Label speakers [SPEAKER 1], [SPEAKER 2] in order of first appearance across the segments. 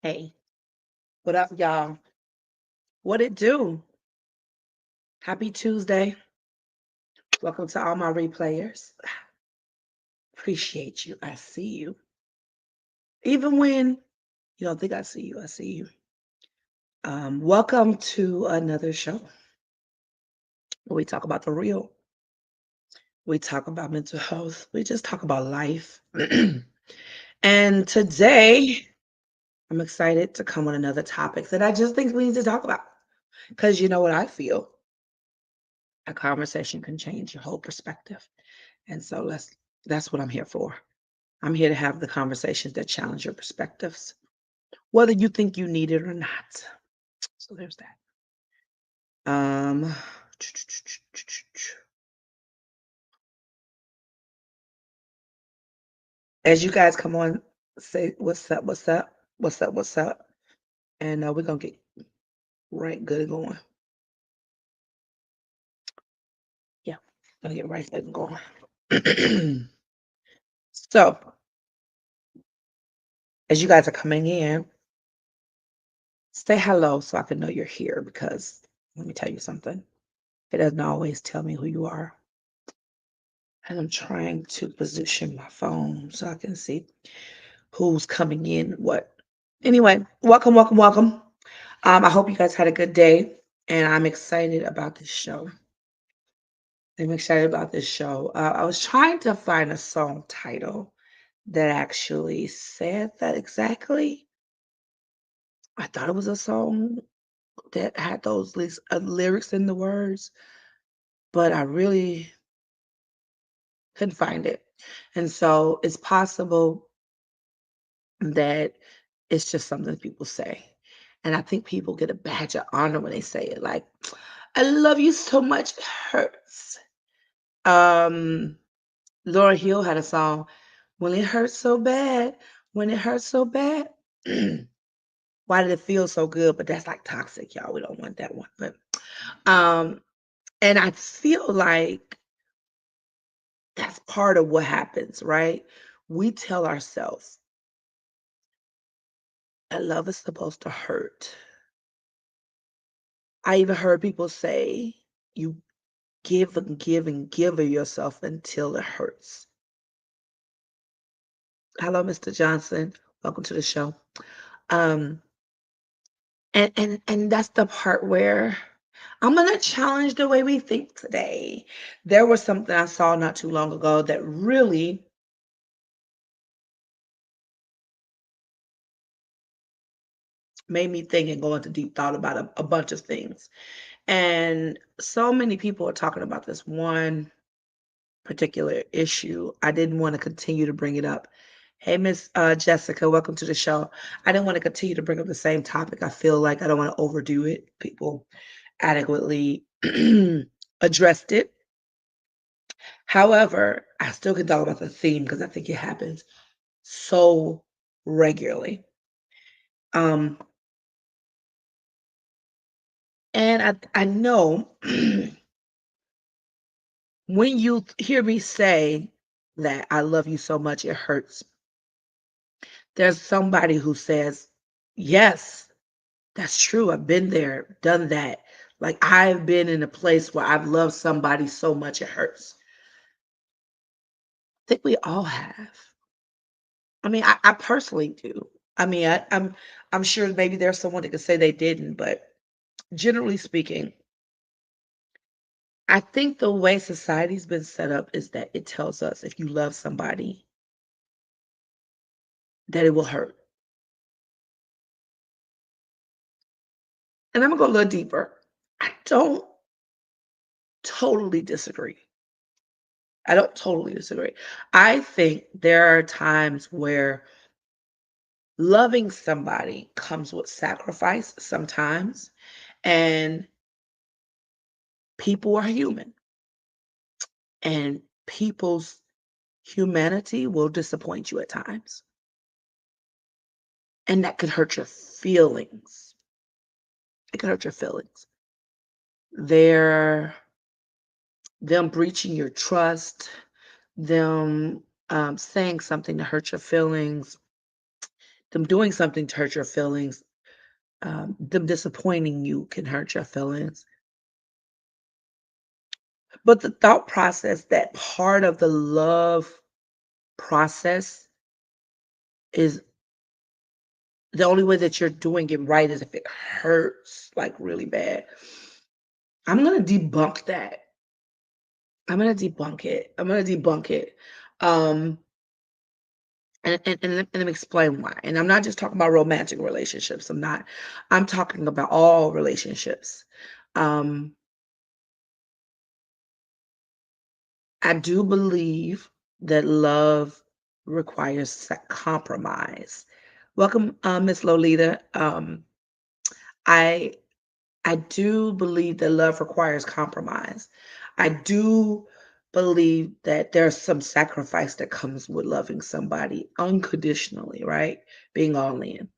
[SPEAKER 1] Hey, what up, y'all? What it do? Happy Tuesday. Welcome to all my replayers. Appreciate you. I see you. Even when you don't think I see you, I see you. Welcome to another show where we talk about the real. We talk about mental health. We just talk about life. And today, I'm excited to come on another topic that I just think we need to talk about. Because you know what I feel? A conversation can change your whole perspective. And so that's what I'm here for. I'm here to have the conversations that challenge your perspectives, whether you think you need it or not. So there's that. Um, as you guys come on, say what's up, what's up, what's up, what's up, and we're gonna get right good and going. Yeah, gonna get right good and going. So as you guys are coming in, say hello so I can know you're here because let me tell you something. It doesn't always tell me who you are. And I'm trying to position my phone so I can see who's coming in, what. Anyway, welcome, welcome, welcome. I hope you guys had a good day, and I'm excited about this show. I'm excited about this show. I was trying to find a song title that actually said that exactly. I thought it was a song that had those lyrics in the words, but I really couldn't find it. And so it's possible that it's just something people say. And I think people get a badge of honor when they say it, like, "I love you so much, it hurts." Um, Laura Hill had a song, "When it hurts so bad, when it hurts so bad." Why did it feel so good? But that's like toxic, y'all. We don't want that one. But um, and I feel like that's part of what happens, right? We tell ourselves, "That love is supposed to hurt." I even heard people say, "You give and give and give of yourself until it hurts." Hello, Mr. Johnson. Welcome to the show. Um, and that's the part where I'm gonna challenge the way we think today. There was something I saw not too long ago that really made me think and go into deep thought about a bunch of things. And so many people are talking about this one particular issue. I didn't want to continue to bring it up. Hey, Miss Jessica, welcome to the show. I didn't want to continue to bring up the same topic. I feel like I don't want to overdo it. People adequately addressed it. However, I still can talk about the theme because I think it happens so regularly. Um, and I know when you hear me say that I love you so much, it hurts. There's somebody who says, yes, that's true. I've been there, done that. Like I've been in a place where I've loved somebody so much it hurts. I think we all have. I mean, I personally do. I mean, I'm sure maybe there's someone that could say they didn't, but generally speaking, I think the way society's been set up is that it tells us if you love somebody that it will hurt. And I'm gonna go a little deeper. I don't totally disagree. I don't totally disagree. I think there are times where loving somebody comes with sacrifice sometimes, and people are human, and people's humanity will disappoint you at times, and that could hurt your feelings. It could hurt your feelings. They're them breaching your trust, them saying something to hurt your feelings, Them doing something to hurt your feelings, them disappointing you can hurt your feelings. But the thought process that part of the love process is the only way that you're doing it right is if it hurts like really bad. I'm gonna debunk that. I'm gonna debunk it. I'm gonna debunk it. Um, and let me explain why. And I'm not just talking about romantic relationships. I'm talking about all relationships. Um, I do believe that love requires compromise. Welcome, Miss Lolita. I I do believe that love requires compromise. I do believe that there's some sacrifice that comes with loving somebody unconditionally, right? Being all in.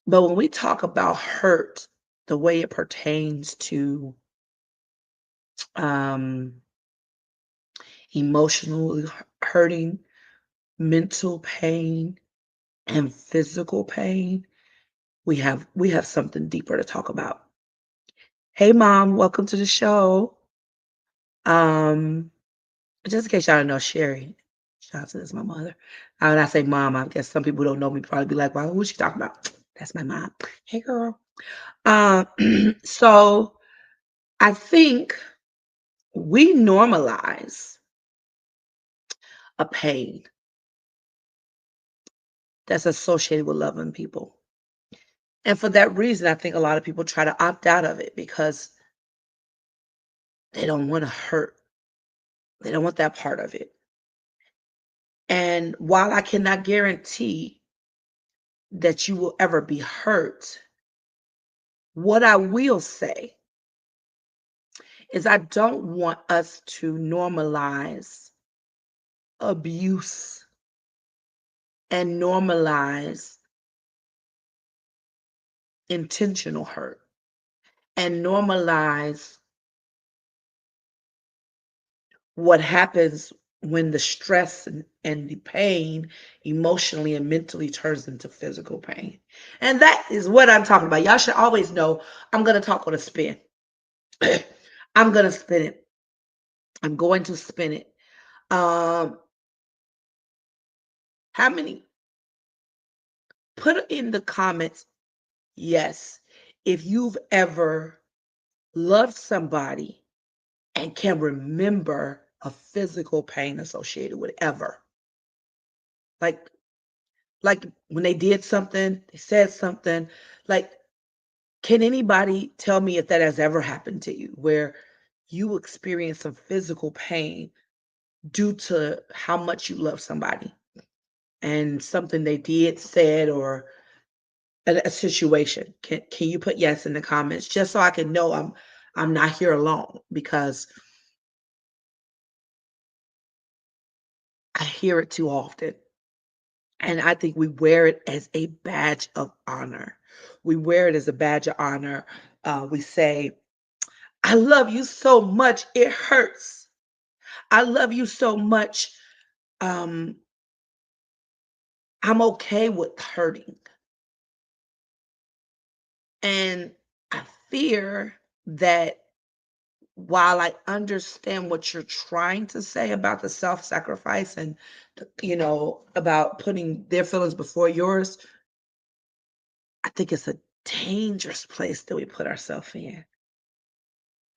[SPEAKER 1] But when we talk about hurt, the way it pertains to um, emotional hurting, mental pain, and physical pain, we have something deeper to talk about. Hey, mom, welcome to the show. Um, just in case y'all don't know, Sherry Johnson is my mother. When I say mom, I guess some people who don't know me probably be like, "Well, who's she talking about?" That's my mom. Hey, girl. Um, so I think we normalize a pain that's associated with loving people. And for that reason, I think a lot of people try to opt out of it because they don't want to hurt. They don't want that part of it. And while I cannot guarantee that you will ever be hurt, what I will say is I don't want us to normalize abuse and normalize intentional hurt and normalize what happens when the stress and the pain emotionally and mentally turns into physical pain. And that is what I'm talking about. Y'all should always know I'm going to talk on a spin. I'm going to spin it. I'm going to spin it. Um, how many? Put in the comments, yes, if you've ever loved somebody and can remember a physical pain associated with ever. Like like when they did something, they said something, like can anybody tell me if that has ever happened to you where you experience some physical pain due to how much you love somebody and something they did, said, or a situation? Can you put yes in the comments just so I can know I'm not here alone because I hear it too often. And I think we wear it as a badge of honor. We wear it as a badge of honor. We say, I love you so much, it hurts. I love you so much. Um, I'm okay with hurting. And I fear that while I understand what you're trying to say about the self-sacrifice and about putting their feelings before yours, I think it's a dangerous place that we put ourselves in.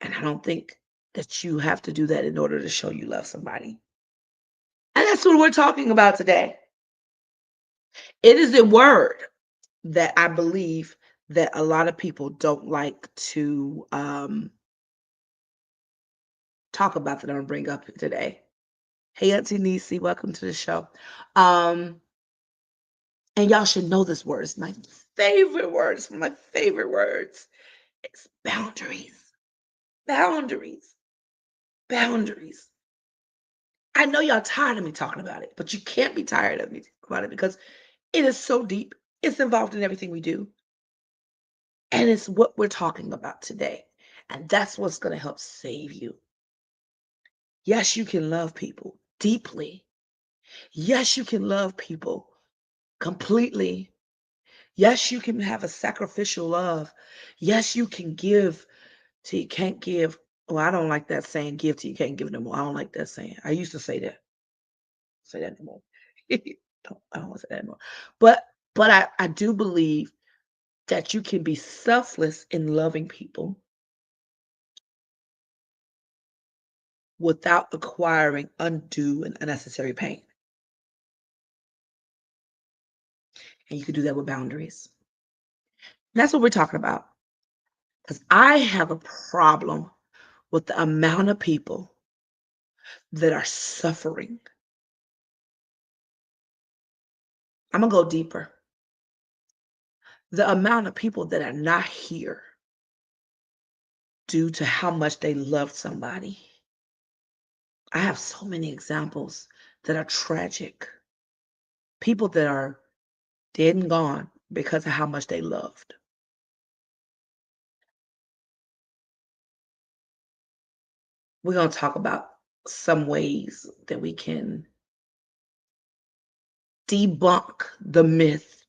[SPEAKER 1] And I don't think that you have to do that in order to show you love somebody. And that's what we're talking about today. It is a word that I believe that a lot of people don't like to talk about that I'm gonna bring up today. Hey, Auntie Nisi, welcome to the show. Um, and y'all should know this word. It's my favorite word. It's one of my favorite words. It's boundaries. Boundaries. Boundaries. I know y'all tired of me talking about it, but you can't be tired of me talking about it because it is so deep. It's involved in everything we do. And it's what we're talking about today. And that's what's going to help save you. Yes, you can love people deeply. Yes, you can love people completely. Yes, you can have a sacrificial love. Yes, you can give till you can't give. Well, I don't like that saying, give till you can't give no more. I don't like that saying. I used to say that. Say that anymore. I don't want to say that anymore. But I do believe that you can be selfless in loving people without acquiring undue and unnecessary pain. And you can do that with boundaries. And that's what we're talking about. Because I have a problem with the amount of people that are suffering. I'm going to go deeper. The amount of people that are not here due to how much they loved somebody. I have so many examples that are tragic. People that are dead and gone because of how much they loved. We're going to talk about some ways that we can debunk the myth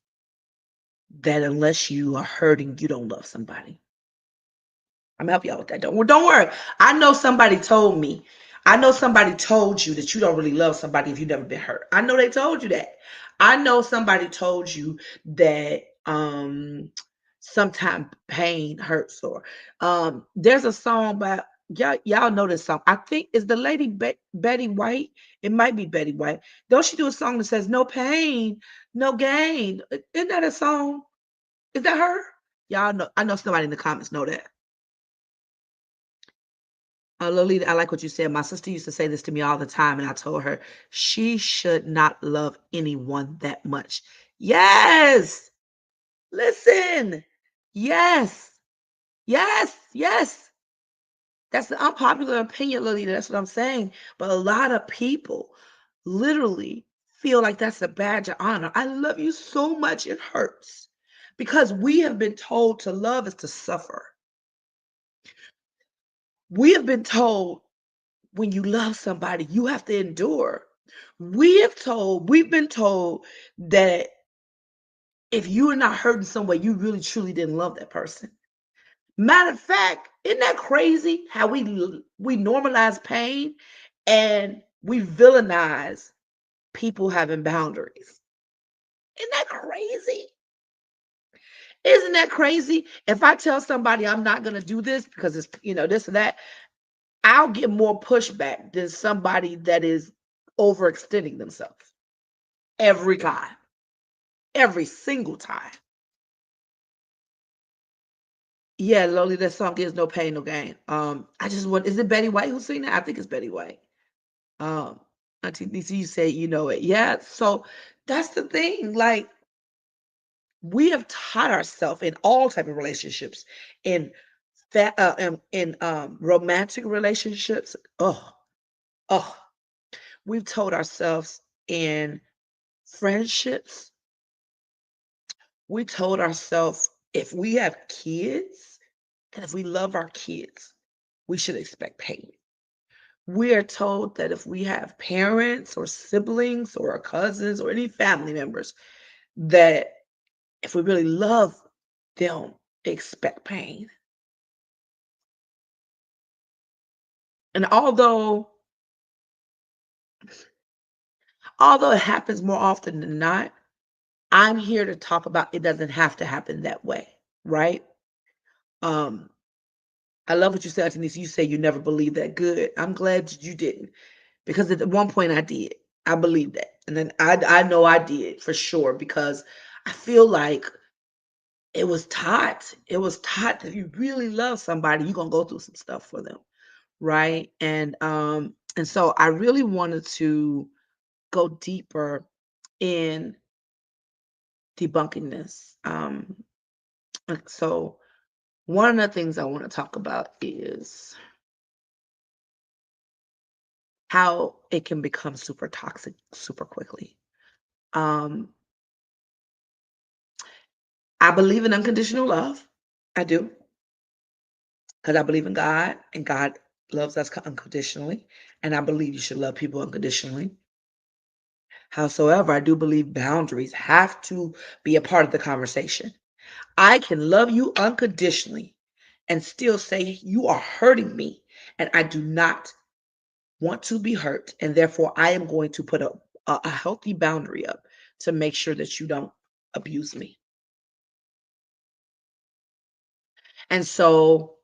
[SPEAKER 1] that unless you are hurting, you don't love somebody. I'm gonna help y'all with that. Don't worry. I know somebody told me. I know somebody told you that you don't really love somebody if you've never been hurt. I know they told you that. I know somebody told you that sometimes pain hurts or there's a song by y'all know this song. I think is the lady Betty White. It might be Betty White. Don't she do a song that says no pain, no gain? Isn't that a song? Is that her? Y'all know I know somebody in the comments know that. Lolita, I like what you said. My sister used to say this to me all the time, and I told her she should not love anyone that much. Yes, listen. Yes, yes, yes. That's the unpopular opinion, Lolita. That's what I'm saying. But a lot of people literally feel like that's a badge of honor. I love you so much, it hurts. Because we have been told to love is to suffer. We have been told when you love somebody, you have to endure. We've been told that if you are not hurting somewhere, you really truly didn't love that person. Matter of fact, isn't that crazy how we normalize pain and we villainize people having boundaries? Isn't that crazy? Isn't that crazy? If I tell somebody I'm not going to do this because it's, this or that, I'll get more pushback than somebody that is overextending themselves every time, every single time. Yeah, Loli, that song gives no pain, no gain. I just want, is it Betty White who's singing that? I think it's Betty White. Um, Auntie Lisa, you say you know it. Yeah, so that's the thing. Like, we have taught ourselves in all type of relationships, in that in romantic relationships. Oh, we've told ourselves in friendships, we told ourselves if we have kids, that if we love our kids, we should expect pain. We are told that if we have parents or siblings or our cousins or any family members, that if we really love them, expect pain. And although it happens more often than not, I'm here to talk about it doesn't have to happen that way, right? Um, I love what you said, Denise. You say you never believed that. Good. I'm glad you didn't, because at one point I did. I believed that, and then I know I did for sure because I feel like it was taught. It was taught that if you really love somebody, you're gonna go through some stuff for them, right? And so I really wanted to go deeper in debunking this. So one of the things I want to talk about is how it can become super toxic super quickly. Um, I believe in unconditional love. I do, because I believe in God, and God loves us unconditionally, and I believe you should love people unconditionally. Howsoever, I do believe boundaries have to be a part of the conversation. I can love you unconditionally and still say you are hurting me, and I do not want to be hurt, and therefore I am going to put a healthy boundary up to make sure that you don't abuse me. And so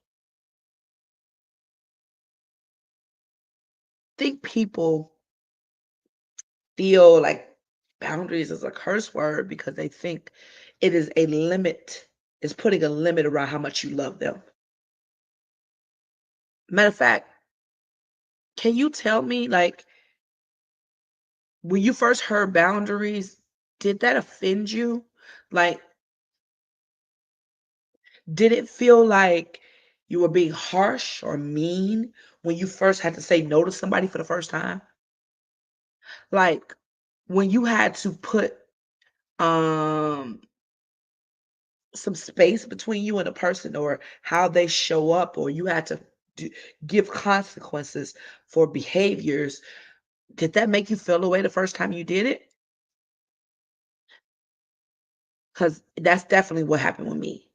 [SPEAKER 1] I think people feel like boundaries is a curse word because they think it is a limit, is putting a limit around how much you love them. Matter of fact, can you tell me, like, when you first heard boundaries, did that offend you? Like, did it feel like you were being harsh or mean when you first had to say no to somebody for the first time? Like, when you had to put um some space between you and a person, or how they show up, or you had to do, give consequences for behaviors, did that make you feel away the first time you did it? Because that's definitely what happened with me.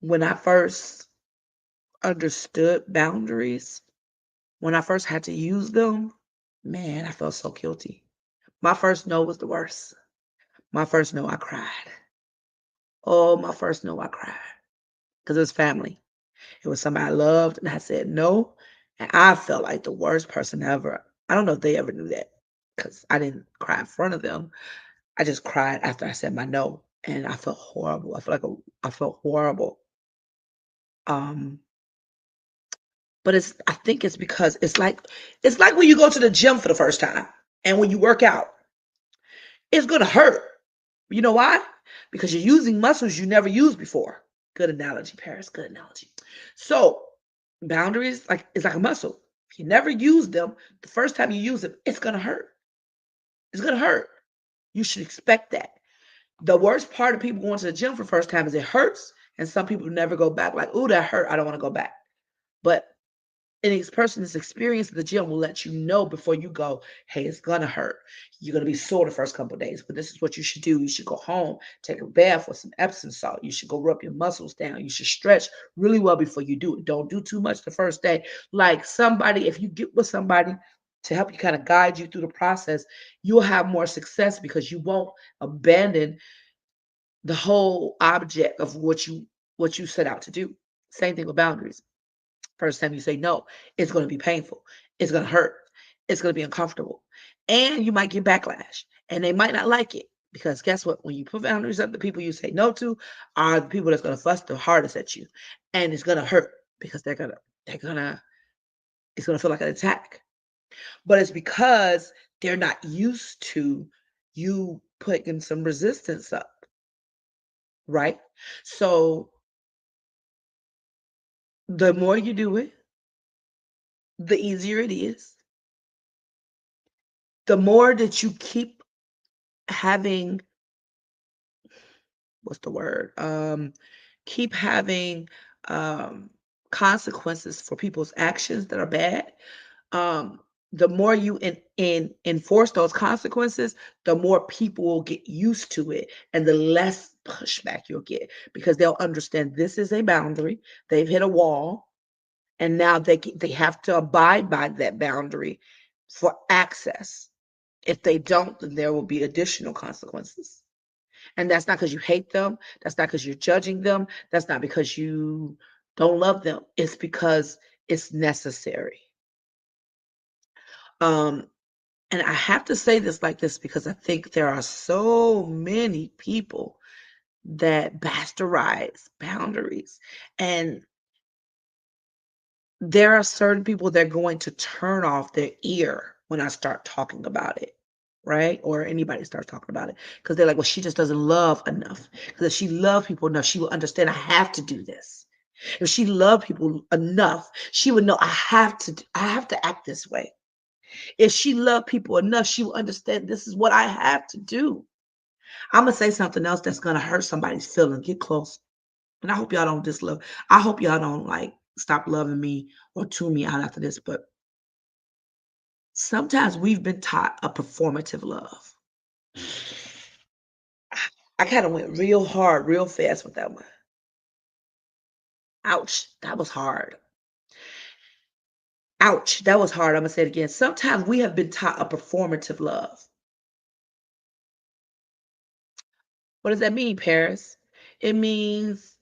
[SPEAKER 1] When I first understood boundaries, when I first had to use them, man, I felt so guilty. My first no was the worst. My first no, I cried. Oh, my first no, I cried because it was family. It was somebody I loved, and I said no, and I felt like the worst person ever. I don't know if they ever knew that because I didn't cry in front of them. I just cried after I said my no, and I felt horrible. I felt horrible. Um, but I think it's because it's like when you go to the gym for the first time, and when you work out, it's gonna hurt. You know why? Because you're using muscles you never used before. Good analogy, Paris. Good analogy. So boundaries, like, it's like a muscle. If you never use them, the first time you use them, it's gonna hurt. It's gonna hurt. You should expect that. The worst part of people going to the gym for the first time is it hurts, and some people never go back. Like, "Ooh, that hurt. I don't want to go back." But any person's experience in the gym will let you know before you go, hey, it's gonna hurt. You're gonna be sore the first couple of days, but this is what you should do. You should go home, take a bath with some Epsom salt. You should go rub your muscles down. You should stretch really well before you do it. Don't do too much the first day. Like somebody, if you get with somebody to help you kind of guide you through the process, you'll have more success because you won't abandon the whole object of what you set out to do. Same thing with boundaries. First time you say no, it's gonna be painful. It's gonna hurt. It's gonna be uncomfortable. And you might get backlash. And they might not like it. Because guess what? When you put boundaries up, the people you say no to are the people that's gonna fuss the hardest at you. And it's gonna hurt because they're gonna it's gonna feel like an attack. But it's because they're not used to you putting some resistance up, right? So the more you do it, the easier it is. The more that you keep having, what's the word? Keep having um, consequences for people's actions that are bad. Um, the more you enforce those consequences, the more people will get used to it, and the less pushback you'll get because they'll understand this is a boundary. They've hit a wall, and now they have to abide by that boundary for access. If they don't, then there will be additional consequences. And that's not because you hate them. That's not because you're judging them. That's not because you don't love them. It's because it's necessary. Um, and I have to say this like this because I think there are so many people that bastardize boundaries. And there are certain people that are going to turn off their ear when I start talking about it, right? Or anybody starts talking about it because they're like, well, she just doesn't love enough. Because if she loved people enough, she will understand I have to do this. If she loved people enough, she would know I have to act this way. If she loved people enough, she will understand this is what I have to do. I'm gonna say something else that's gonna hurt somebody's feeling. Get close. And I hope y'all don't dislove. I hope y'all don't like stop loving me or tune me out after this. But Sometimes we've been taught a performative love. I kind of went real hard, real fast with that one. Ouch, that was hard. Ouch, that was hard. I'm gonna say it again. Sometimes we have been taught a performative love. What does that mean, Paris? It means,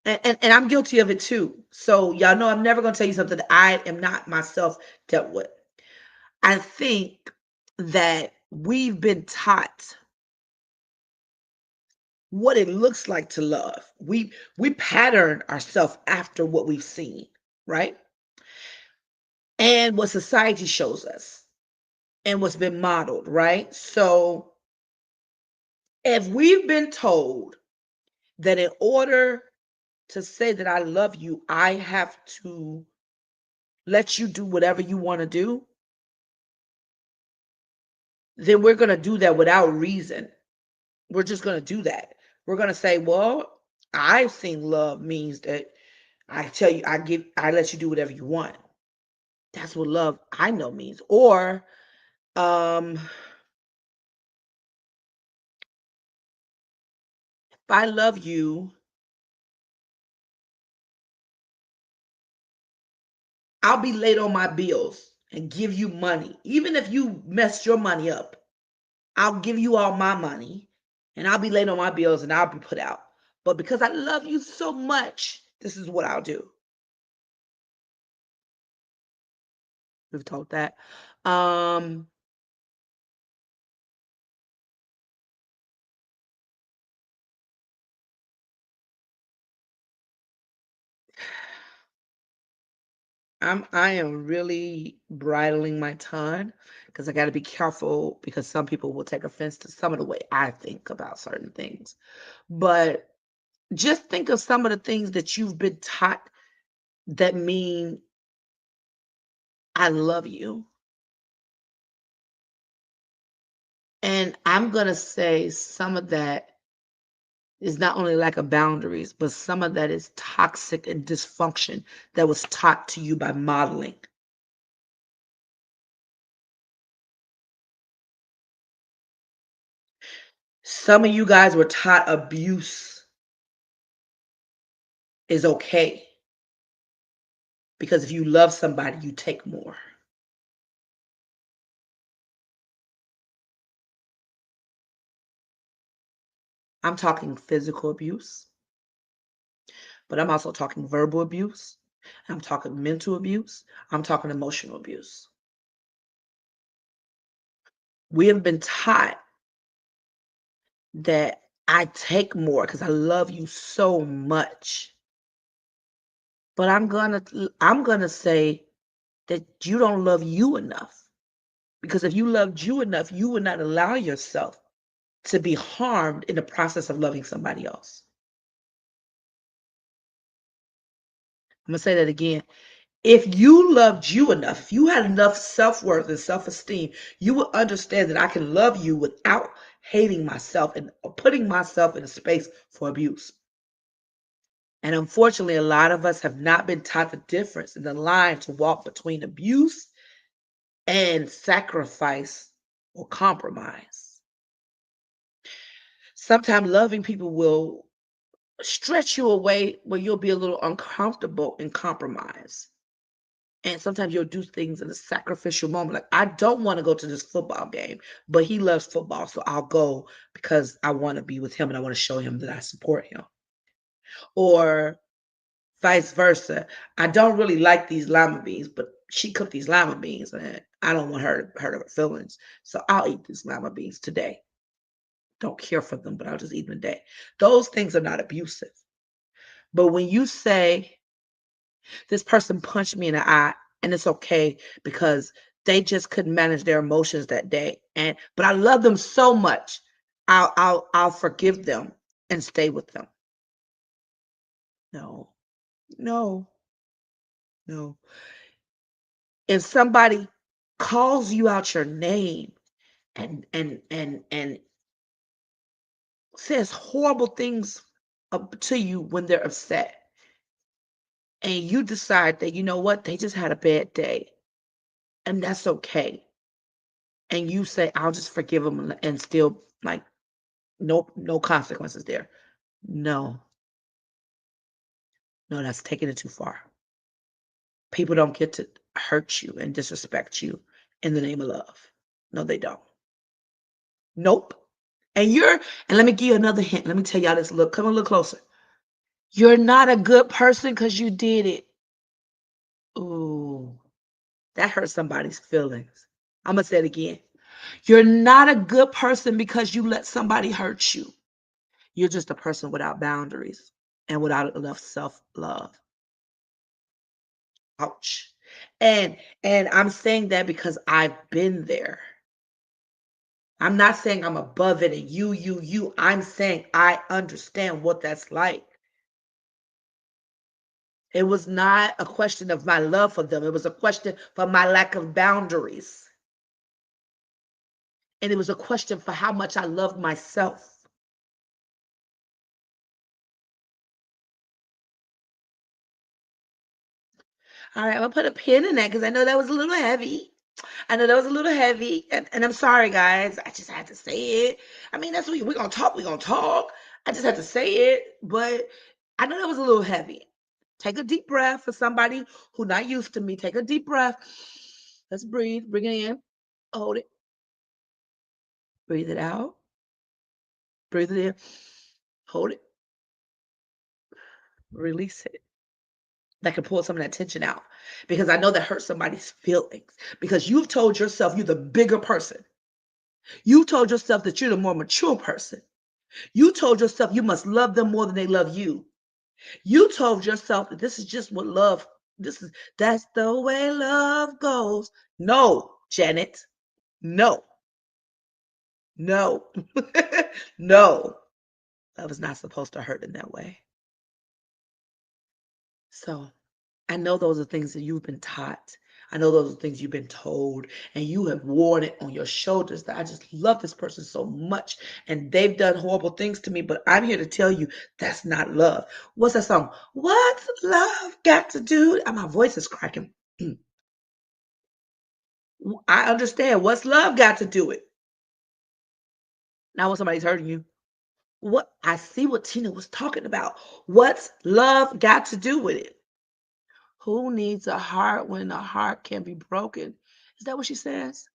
[SPEAKER 1] and I'm guilty of it too. So y'all know I'm never gonna tell you something that I am not myself dealt with. I think that we've been taught what it looks like to love. We pattern ourselves after what we've seen, right? And what society shows us and what's been modeled, right? So if we've been told that in order to say that I love you, I have to let you do whatever you want to do, then we're going to do that without reason. We're just going to do that. We're going to say, well, I've seen love means that I tell you, I let you do whatever you want. That's what love I know means. Or, if I love you, I'll be late on my bills and give you money. Even if you messed your money up, I'll give you all my money and I'll be late on my bills and I'll be put out. But because I love you so much, this is what I'll do. We've told that. Um, I am really bridling my tongue because I got to be careful because some people will take offense to some of the way I think about certain things. But just think of some of the things that you've been taught that mean I love you. And I'm going to say some of that is not only lack of boundaries, but some of that is toxic and dysfunction that was taught to you by modeling. Some of you guys were taught abuse is okay because if you love somebody, you take more. I'm talking physical abuse, but I'm also talking verbal abuse. I'm talking mental abuse. I'm talking emotional abuse. We have been taught that I take more because I love you so much. But I'm gonna say that you don't love you enough. Because if you loved you enough, you would not allow yourself to be harmed in the process of loving somebody else. I'm gonna say that again. If you loved you enough, if you had enough self-worth and self-esteem, you would understand that I can love you without hating myself and putting myself in a space for abuse. And unfortunately, a lot of us have not been taught the difference in the line to walk between abuse and sacrifice or compromise. Sometimes loving people will stretch you away where you'll be a little uncomfortable in compromise. And sometimes you'll do things in a sacrificial moment. Like, I don't want to go to this football game, but he loves football. So I'll go because I want to be with him and I want to show him that I support him. Or vice versa. I don't really like these lima beans, but she cooked these lima beans and I don't want her to hurt her feelings. So I'll eat these lima beans today. Don't care for them, but I'll just eat them today. Those things are not abusive. But when you say this person punched me in the eye and it's okay because they just couldn't manage their emotions that day. And but I love them so much. I'll forgive them and stay with them. No. No. No. If somebody calls you out your name and says horrible things to you when they're upset and you decide that you know what they just had a bad day and that's okay. And you say, I'll just forgive them and still like no consequences there. No, no, that's taking it too far. People don't get to hurt you and disrespect you in the name of love. No, they don't. Nope. And let me give you another hint. Let me tell y'all this. Look, come a little closer. You're not a good person because you did it. Ooh, that hurt somebody's feelings. I'm going to say it again. You're not a good person because you let somebody hurt you. You're just a person without boundaries and without enough self-love. Ouch. And I'm saying that because I've been there. I'm not saying I'm above it and you. I'm saying I understand what that's like. It was not a question of my love for them. It was a question for my lack of boundaries. And it was a question for how much I loved myself. All right, I'm gonna put a pin in that because I know that was a little heavy. I know that was a little heavy, and I'm sorry, guys. I just had to say it. I mean, that's what we're gonna talk. We're gonna talk. I just had to say it, but I know that was a little heavy. Take a deep breath for somebody who not used to me. Take a deep breath. Let's breathe. Bring it in. Hold it. Breathe it out. Breathe it in. Hold it. Release it. That can pull some of that tension out because I know that hurts somebody's feelings because you've told yourself you're the bigger person. You told yourself that you're the more mature person. You told yourself you must love them more than they love you. You told yourself that this is just what love, that's the way love goes. No, Janet. No. No. No. Love is not supposed to hurt in that way. So I know those are things that you've been taught. I know those are things you've been told, and you have worn it on your shoulders that I just love this person so much, and they've done horrible things to me, but I'm here to tell you that's not love. What's that song? What's love got to do? My voice is cracking. I understand. What's love got to do it? Now when somebody's hurting you. What I see what Tina was talking about. What's love got to do with it? Who needs a heart when a heart can be broken? Is that what she says?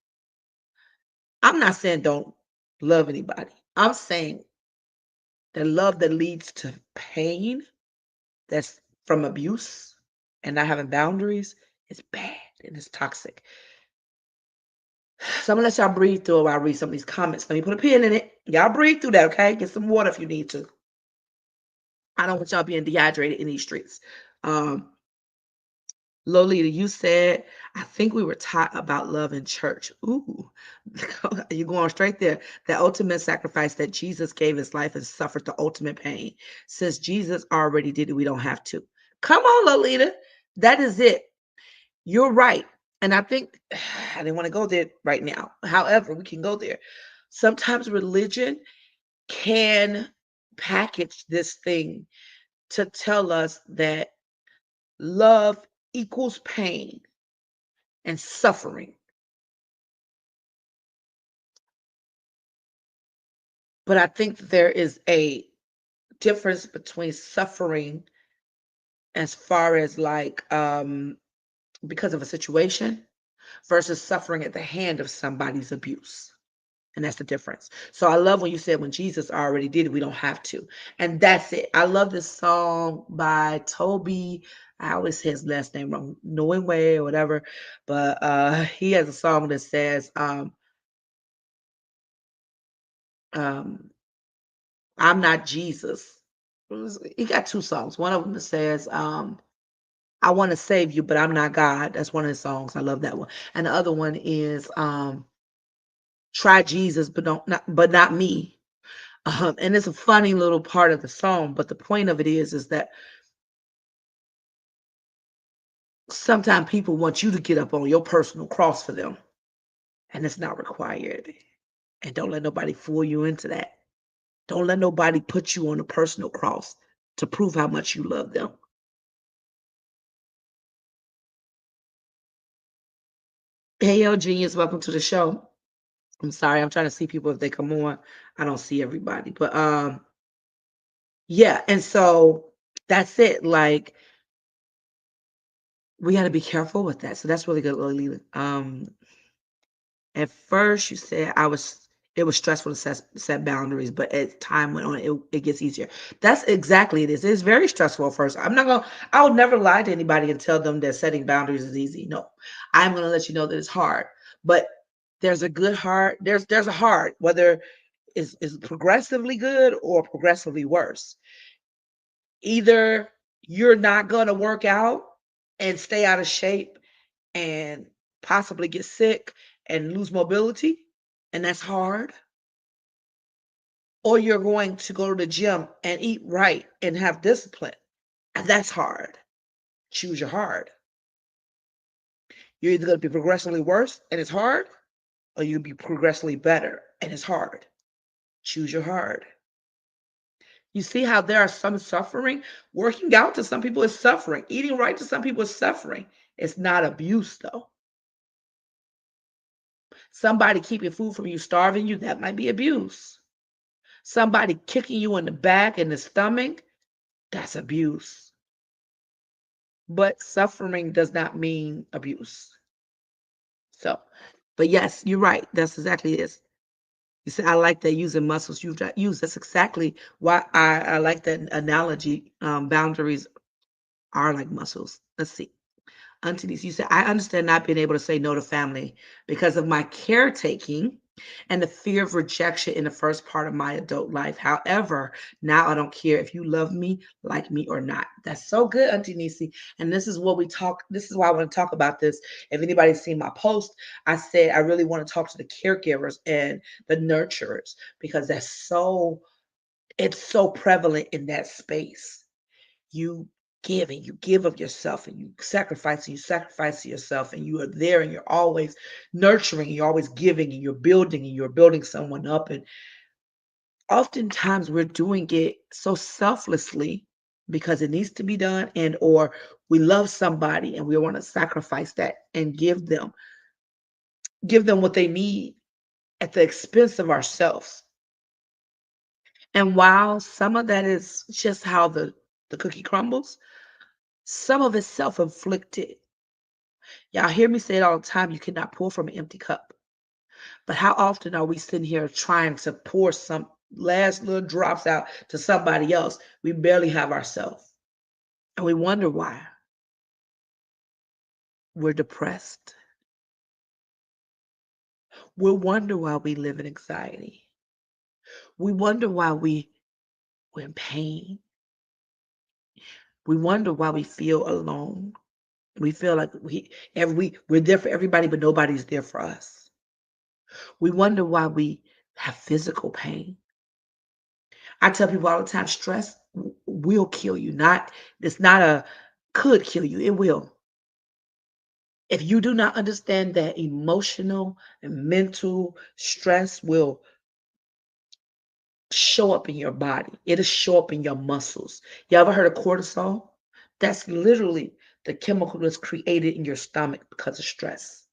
[SPEAKER 1] I'm not saying don't love anybody. I'm saying that love that leads to pain, that's from abuse and not having boundaries, is bad and it's toxic. So I'm gonna let y'all breathe through it while I read some of these comments. Let me put a pin in it. Y'all breathe through that, okay? Get some water if you need to. I don't want y'all being dehydrated in these streets. Um, Lolita, you said, I think we were taught about love in church. Ooh, you're going straight there. The ultimate sacrifice that Jesus gave his life and suffered the ultimate pain. Since Jesus already did it, we don't have to. Come on, Lolita. That is it. You're right. And I think I didn't want to go there right now. However, we can go there. Sometimes religion can package this thing to tell us that love equals pain and suffering. But I think there is a difference between suffering as far as like because of a situation versus suffering at the hand of somebody's abuse. And that's the difference. So I love when you said when Jesus already did it, we don't have to. And that's it. I love this song by Toby. I always say his last name wrong, Knowing Way or whatever. But he has a song that says, I'm not Jesus. He got two songs. One of them that says, I want to save you, but I'm not God. That's one of his songs. I love that one. And the other one is try Jesus, but not me. And it's a funny little part of the song, but the point of it is that sometimes people want you to get up on your personal cross for them, and it's not required. And don't let nobody fool you into that. Don't let nobody put you on a personal cross to prove how much you love them. Hey, yo, genius, welcome to the show. I'm sorry, I'm trying to see people if they come on. I don't see everybody, but yeah, and so that's it. Like we got to be careful with that. So that's really good, Lily. At first, you said it was stressful to set boundaries, but as time went on, it gets easier. That's exactly it is. It's very stressful at first. I would never lie to anybody and tell them that setting boundaries is easy. No, I'm gonna let you know that it's hard. But there's a good hard, there's a hard, whether it's progressively good or progressively worse. Either you're not gonna work out and stay out of shape and possibly get sick and lose mobility, and that's hard, or you're going to go to the gym and eat right and have discipline, and that's hard. Choose your hard. You're either going to be progressively worse and it's hard, or you'll be progressively better and it's hard. Choose your hard. You see how there are some suffering? Working out to some people is suffering. Eating right to some people is suffering. It's not abuse, though. Somebody keeping food from you, starving you, that might be abuse. Somebody kicking you in the back and the stomach, that's abuse. But suffering does not mean abuse. So, but yes, you're right. That's exactly it. You said, I like that using muscles you've used. That's exactly why I like that analogy. Boundaries are like muscles. Let's see. Auntie Denise, you said, I understand not being able to say no to family because of my caretaking and the fear of rejection in the first part of my adult life. However, now I don't care if you love me, like me, or not. That's so good, Auntie Nisi. And this is what we talk. This is why I want to talk about this. If anybody's seen my post, I said I really want to talk to the caregivers and the nurturers because it's so prevalent in that space. You give and you give of yourself and you sacrifice yourself and you are there and you're always nurturing, you're always giving and you're building someone up. And oftentimes we're doing it so selflessly because it needs to be done and or we love somebody and we want to sacrifice that and give them what they need at the expense of ourselves. And while some of that is just how the cookie crumbles, some of it's self-inflicted. Y'all hear me say it all the time, you cannot pour from an empty cup. But how often are we sitting here trying to pour some last little drops out to somebody else? We barely have ourselves. And we wonder why. We're depressed. We wonder why we live in anxiety. We wonder why we're in pain. We wonder why we feel alone. We feel like we're there for everybody, but nobody's there for us. We wonder why we have physical pain. I tell people all the time, stress will kill you. It's not a could kill you. It will. If you do not understand that emotional and mental stress will show up in your body, it'll show up in your muscles. You ever heard of cortisol? That's literally the chemical that's created in your stomach because of stress.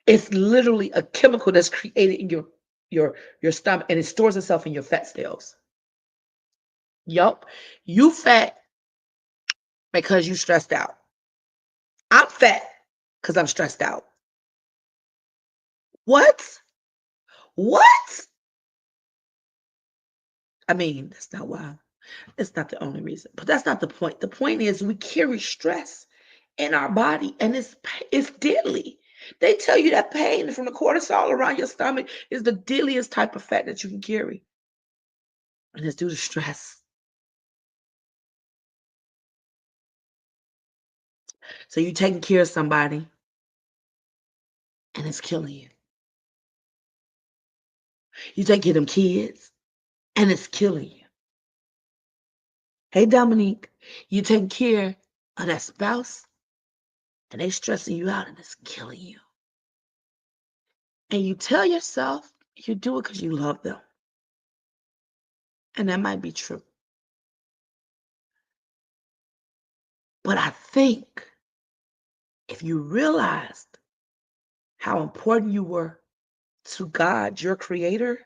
[SPEAKER 1] It's literally a chemical that's created in your stomach and it stores itself in your fat cells. Yup. You fat because you stressed out. I'm fat because I'm stressed out. What? What? I mean, that's not why. It's not the only reason, but that's not the point. The point is we carry stress in our body and it's deadly. They tell you that pain from the cortisol around your stomach is the deadliest type of fat that you can carry. And it's due to stress. So you're taking care of somebody and it's killing you. You take care of them kids and it's killing you. Hey, Dominique, you taking care of that spouse and they stressing you out and it's killing you. And you tell yourself you do it because you love them. And that might be true. But I think If you realized how important you were to God, your creator,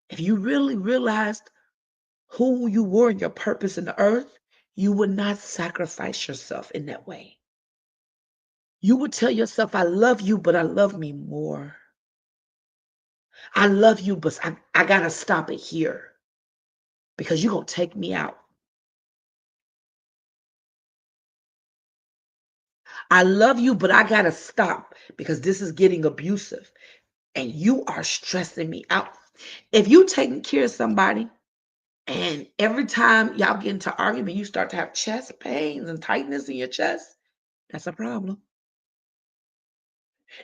[SPEAKER 1] if you really realized who you were and your purpose in the earth, you would not sacrifice yourself in that way. You would tell yourself, I love you, but I love me more. I love you, but I gotta stop it here because you're gonna take me out. I love you, but I gotta stop because this is getting abusive and you are stressing me out. If you taking care of somebody and every time y'all get into argument, you start to have chest pains and tightness in your chest, that's a problem.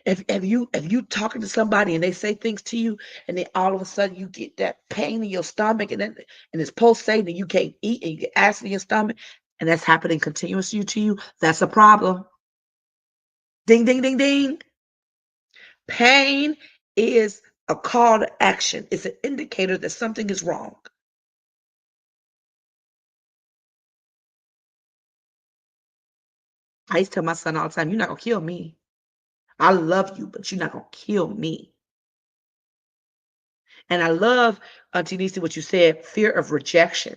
[SPEAKER 1] If you talking to somebody and they say things to you and then all of a sudden you get that pain in your stomach and it's pulsating and you can't eat and you get acid in your stomach and that's happening continuously to you, that's a problem. Ding ding ding ding. Pain is a call to action. It's an indicator that something is wrong. I used to tell my son all the time, you're not gonna kill me. I love you, but you're not gonna kill me. And I love, Auntie Nisi, what you said, fear of rejection.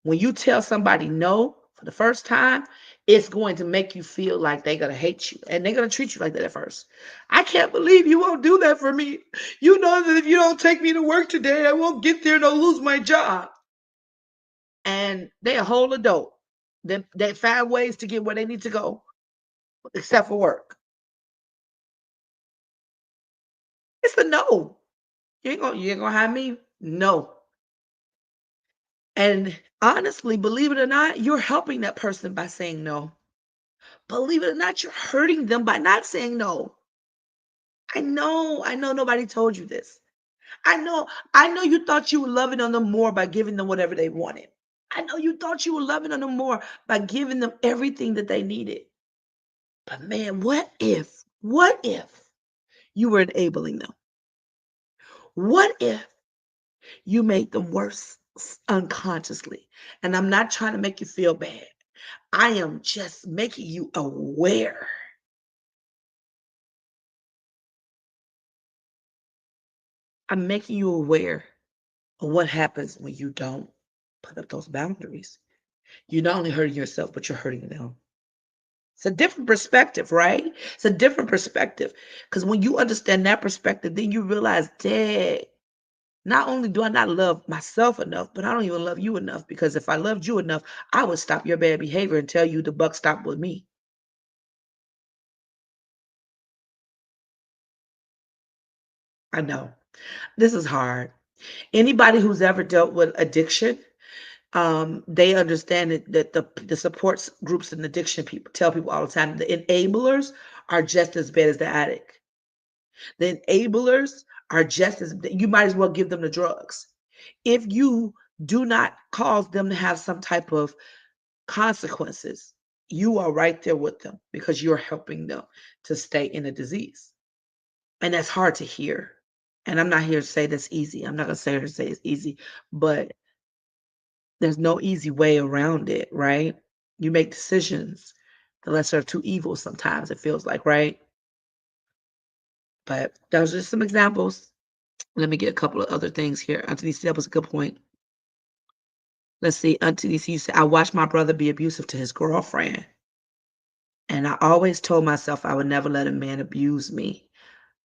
[SPEAKER 1] When you tell somebody no for the first time, it's going to make you feel like they're going to hate you and they're going to treat you like that at first. I can't believe you won't do that for me. You know that if you don't take me to work today, I won't get there and I'll lose my job. And they're a whole adult. They find ways to get where they need to go, except for work. It's a no. You ain't gonna have me? No. And honestly, believe it or not, you're helping that person by saying no. Believe it or not, you're hurting them by not saying no. I know nobody told you this. I know you thought you were loving on them more by giving them whatever they wanted. I know you thought you were loving on them more by giving them everything that they needed. But man, what if you were enabling them? What if you made them worse unconsciously? And I'm not trying to make you feel bad. I am just making you aware. I'm making you aware of what happens when you don't put up those boundaries. You're not only hurting yourself, but you're hurting them. It's a different perspective, right? It's a different perspective. Because when you understand that perspective, then you realize, dang, not only do I not love myself enough, but I don't even love you enough. Because if I loved you enough, I would stop your bad behavior and tell you the buck stopped with me. I know this is hard. Anybody who's ever dealt with addiction, they understand that the supports groups and addiction people tell people all the time the enablers are just as bad as the addict. The enablers are just as you might as well give them the drugs. If you do not cause them to have some type of consequences, you are right there with them because you're helping them to stay in a disease. And that's hard to hear. And I'm not here to say that's easy. I'm not gonna say it's easy, but there's no easy way around it, right? You make decisions. The lesser of two evils sometimes it feels like, right? But those are some examples. Let me get a couple of other things here. Auntie that was a good point. Let's see. Auntie you said, I watched my brother be abusive to his girlfriend. And I always told myself I would never let a man abuse me.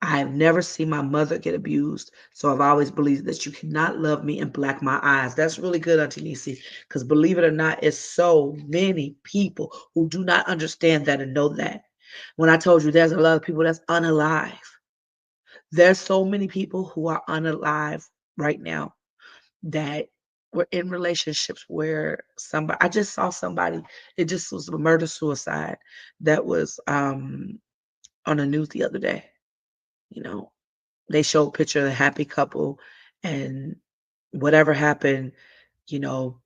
[SPEAKER 1] I have never seen my mother get abused, so I've always believed that you cannot love me and black my eyes. That's really good, Auntie Nisi, because believe it or not, it's so many people who do not understand that and know that. When I told you there's a lot of people that's unalive, there's so many people who are unalive right now that were in relationships where somebody I just saw somebody, it just was a murder suicide that was on the news the other day. You know, they showed a picture of the happy couple and whatever happened, you know,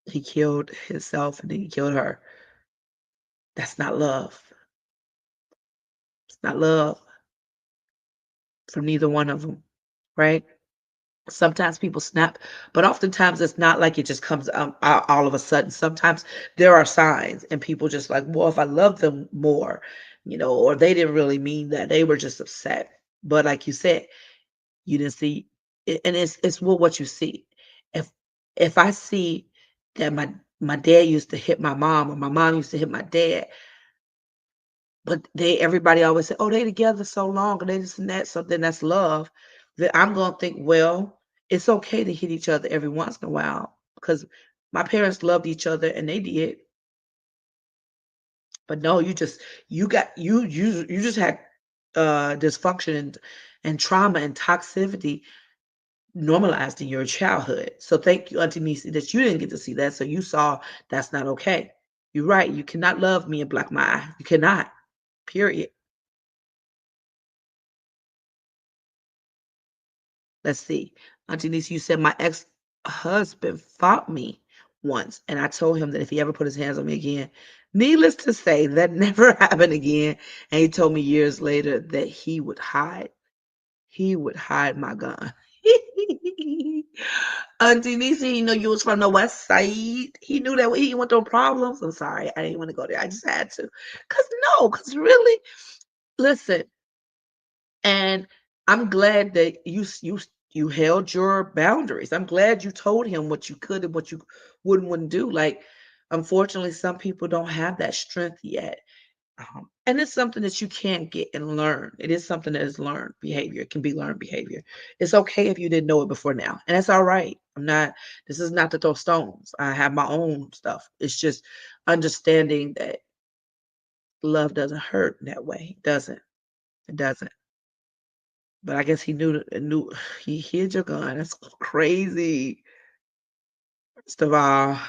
[SPEAKER 1] he killed himself and then he killed her. That's not love. It's not love from neither one of them, right? Sometimes people snap, but oftentimes it's not like it just comes out all of a sudden. Sometimes there are signs, and people just like, well, if I love them more, or they didn't really mean that. They were just upset. But like you said, you didn't see it, and it's what you see. If if I see that my dad used to hit my mom or my mom used to hit my dad, but everybody always say, "Oh, they together so long and they this and that, so then that's love." Then I'm gonna think, well, it's okay to hit each other every once in a while because my parents loved each other and they did. But no, you just had dysfunction and trauma and toxicity normalized in your childhood. So thank you, Auntie Nisi, that you didn't get to see that. So you saw that's not okay. You're right. You cannot love me and black my eye. You cannot. Period. Let's see. Auntie Nisi, you said my ex-husband fought me once, and I told him that if he ever put his hands on me again, needless to say, that never happened again. And he told me years later that he would hide my gun. Auntie Nisi, he knew you was from the West Side. He knew that he went through problems. I'm sorry, I didn't want to go there. I just had to, cause no, cause really, listen. And I'm glad that you held your boundaries. I'm glad you told him what you could and what you wouldn't do. Like, unfortunately, some people don't have that strength yet. And it's something that you can get and learn. It is something that is learned behavior. It can be learned behavior. It's okay if you didn't know it before now. And that's all right. This is not to throw stones. I have my own stuff. It's just understanding that love doesn't hurt in that way. It doesn't. It doesn't. But I guess he knew he hid your gun. That's crazy. First of all,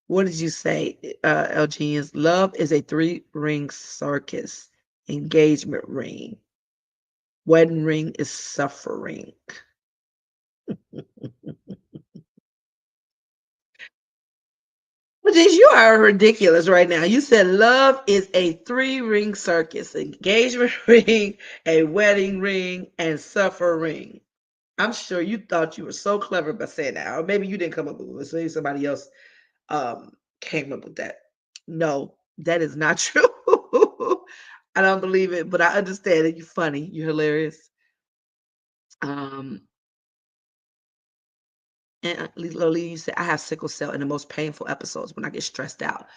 [SPEAKER 1] what did you say, LGNs? Love is a three-ring circus. Engagement ring. Wedding ring is suffering. But you are ridiculous right now. You said love is a three-ring circus. Engagement ring, a wedding ring, and suffering. I'm sure you thought you were so clever by saying that. Or maybe you didn't come up with it. Maybe somebody else came up with that. No, that is not true. I don't believe it, but I understand it. You're funny. You're hilarious. Um, and Lily, you said I have sickle cell in the most painful episodes when I get stressed out.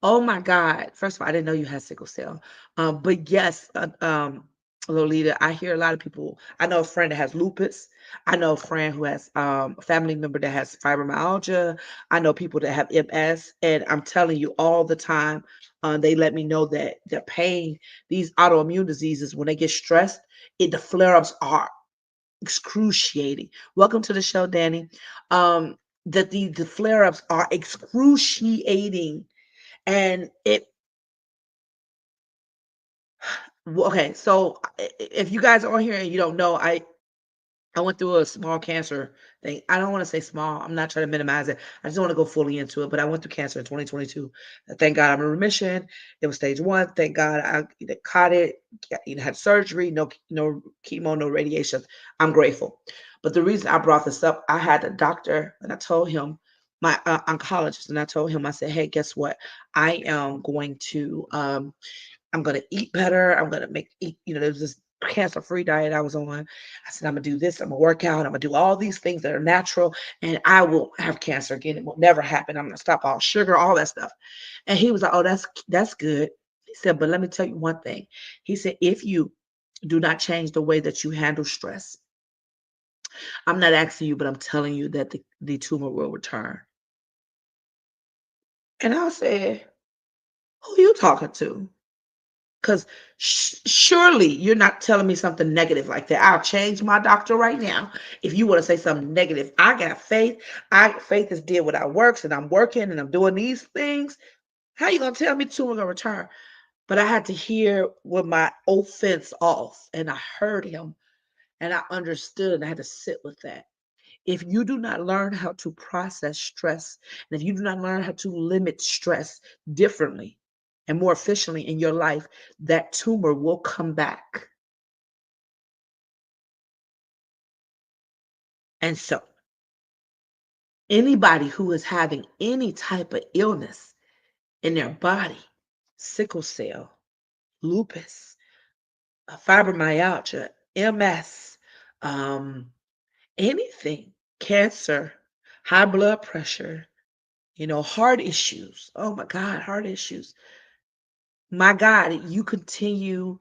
[SPEAKER 1] Oh my God. First of all, I didn't know you had sickle cell. But yes, Lolita, I hear a lot of people. I know a friend that has lupus. I know a friend who has a family member that has fibromyalgia. I know people that have MS. And I'm telling you all the time, they let me know that the pain, these autoimmune diseases, when they get stressed, the flare-ups are excruciating. Welcome to the show, Danny. That the flare-ups are excruciating and okay, so if you guys are on here and you don't know, I went through a small cancer thing. I don't want to say small. I'm not trying to minimize it. I just want to go fully into it. But I went through cancer in 2022. Thank God I'm in remission. It was stage one. Thank God I caught it. Had surgery. No chemo, no radiation. I'm grateful. But the reason I brought this up, I had a doctor and I told him my oncologist, and I told him I said, hey, guess what? I am going to I'm gonna eat better. I'm gonna there's this cancer-free diet I was on. I said, I'm gonna do this, I'm gonna work out, I'm gonna do all these things that are natural, and I will have cancer again. It will never happen. I'm gonna stop all sugar, all that stuff. And he was like, oh, that's good. He said, but let me tell you one thing. He said, if you do not change the way that you handle stress, I'm not asking you, but I'm telling you that the tumor will return. And I said, who you talking to? Because surely you're not telling me something negative like that. I'll change my doctor right now. If you want to say something negative, I got faith. Faith has did what I works, and I'm working and I'm doing these things. How you gonna tell me tumor gonna return? But I had to hear with my offense off, and I heard him, and I understood, and I had to sit with that. If you do not learn how to process stress, and if you do not learn how to limit stress differently and more efficiently in your life, that tumor will come back. And so, anybody who is having any type of illness in their body, sickle cell, lupus, fibromyalgia, MS, um, anything, cancer, high blood pressure, heart issues. Oh my God, heart issues. My God, you continue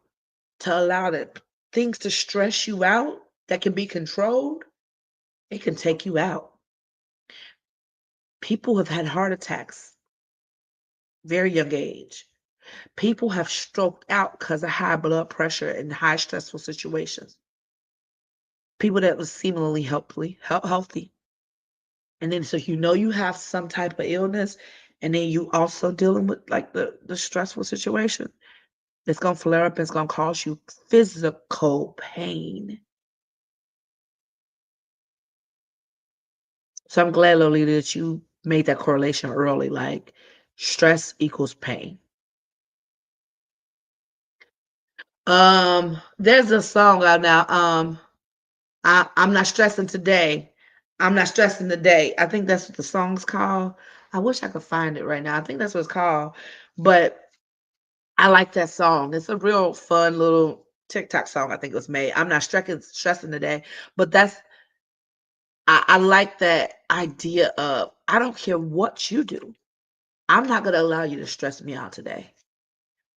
[SPEAKER 1] to allow that things to stress you out that can be controlled, it can take you out. People have had heart attacks very young age. People have stroked out because of high blood pressure and high stressful situations. People that was seemingly healthy. And then so you have some type of illness, and then you also dealing with like the stressful situation. It's gonna flare up and it's gonna cause you physical pain. So I'm glad, Lolita, that you made that correlation early, like stress equals pain. There's a song out now. I'm not stressing today. I'm not stressing today. I think that's what the song's called. I wish I could find it right now. I think that's what it's called. But I like that song. It's a real fun little TikTok song. I think it was made. I'm not stressing today, but I like that idea of I don't care what you do. I'm not going to allow you to stress me out today.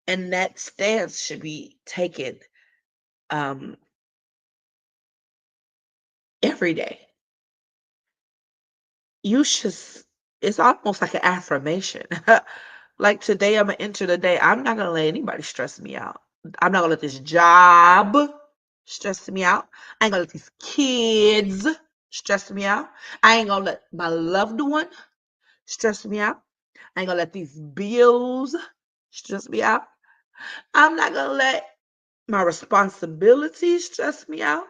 [SPEAKER 1] And that stance should be taken um, every day. You should it's almost like an affirmation. Like, today Imma enter the day, I'm not gonna let anybody stress me out. I'm not gonna let this job stress me out. I ain't gonna let these kids stress me out. I ain't gonna let my loved one stress me out. I ain't gonna let these bills stress me out. I'm not gonna let my responsibilities stress me out.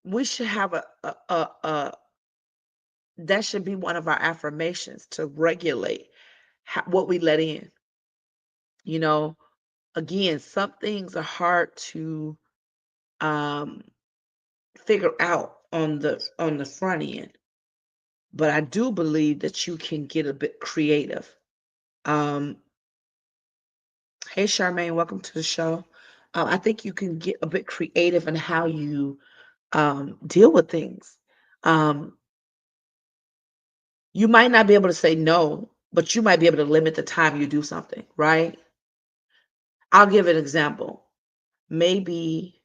[SPEAKER 1] We should have a that should be one of our affirmations to regulate what we let in. You know, again, some things are hard to um, figure out on the front end, but I do believe that you can get a bit creative. Um, hey, Charmaine, welcome to the show. I think you can get a bit creative in how you deal with things. Um, you might not be able to say no, but you might be able to limit the time you do something, right? I'll give an example. Maybe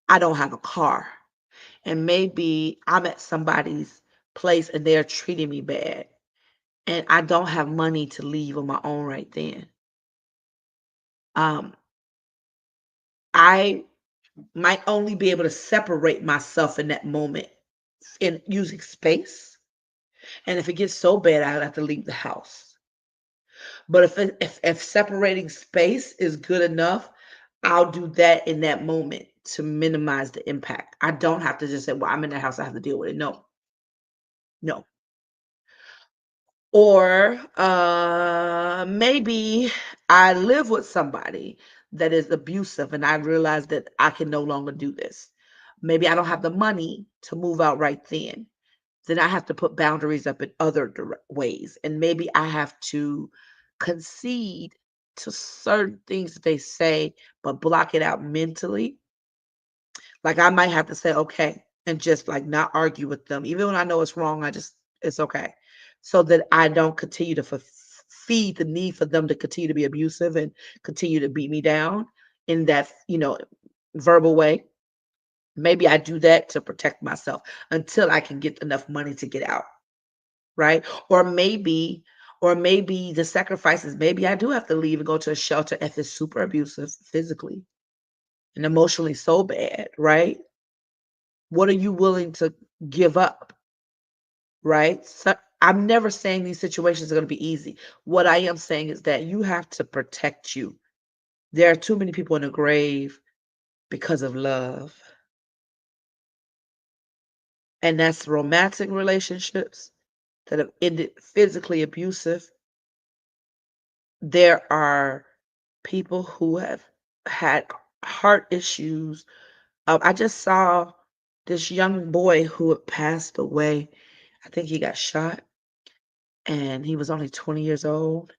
[SPEAKER 1] I don't have a car, and maybe I'm at somebody's place and they're treating me bad, and I don't have money to leave on my own right then. Um, I might only be able to separate myself in that moment in using space, and if it gets so bad, I have to leave the house. But if separating space is good enough, I'll do that in that moment to minimize the impact. I don't have to just say, "Well, I'm in the house, I have to deal with it." No, no. Or maybe I live with somebody that is abusive and I realize that I can no longer do this. Maybe I don't have the money to move out right then. Then I have to put boundaries up in other ways. And maybe I have to concede to certain things that they say, but block it out mentally. Like, I might have to say, okay, and just like not argue with them. Even when I know it's wrong, it's okay. So that I don't continue to feed the need for them to continue to be abusive and continue to beat me down in that, verbal way. Maybe I do that to protect myself until I can get enough money to get out, right? Or maybe the sacrifices, maybe I do have to leave and go to a shelter if it's super abusive physically and emotionally so bad, right? What are you willing to give up, right? So I'm never saying these situations are going to be easy. What I am saying is that you have to protect you. There are too many people in the grave because of love. And that's romantic relationships that have ended physically abusive. There are people who have had heart issues I just saw this young boy who had passed away. I think he got shot, and he was only 20 years old.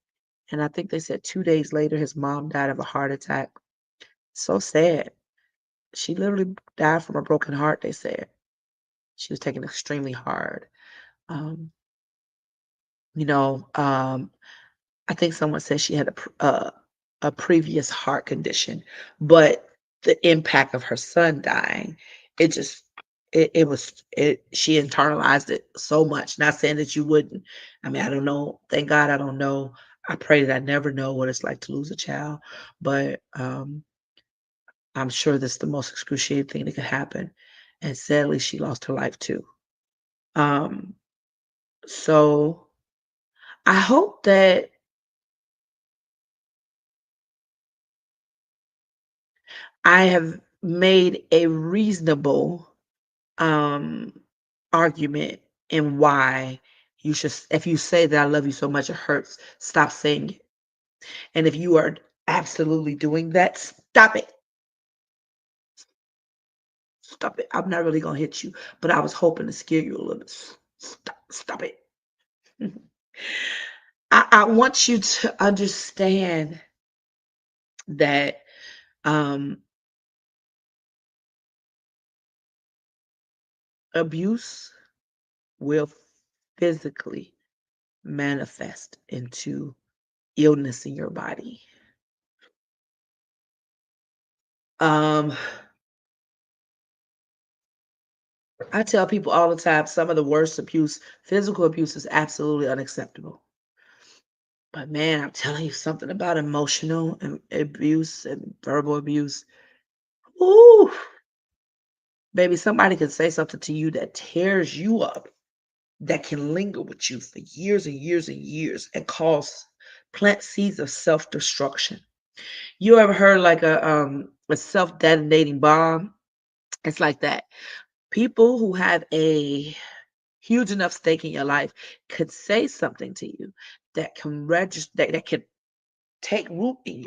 [SPEAKER 1] And I think they said 2 days later, his mom died of a heart attack. So sad. She literally died from a broken heart, they said. She was taken extremely hard. Um, you know, I think someone said she had a previous heart condition, but the impact of her son dying, it just it was she internalized it so much. Not saying that you wouldn't. I mean, I don't know. Thank God I don't know. I pray that I never know what it's like to lose a child, but I'm sure that's the most excruciating thing that could happen. And sadly, she lost her life too. Um, so I hope that I have made a reasonable um argument in why you should if you say that I love you so much it hurts, stop saying it. And if you are absolutely doing that, stop it. Stop it. I'm not really gonna hit you, but I was hoping to scare you a little bit. Stop it. I want you to understand that um abuse will physically manifest into illness in your body. Um, I tell people all the time some of the worst abuse, physical abuse is absolutely unacceptable. But man, I'm telling you something about emotional abuse and verbal abuse. Ooh, baby, somebody can say something to you that tears you up, that can linger with you for years and years and years and cause plant seeds of self-destruction. You ever heard like a self-detonating bomb? It's like that. People who have a huge enough stake in your life could say something to you that can register that can take root in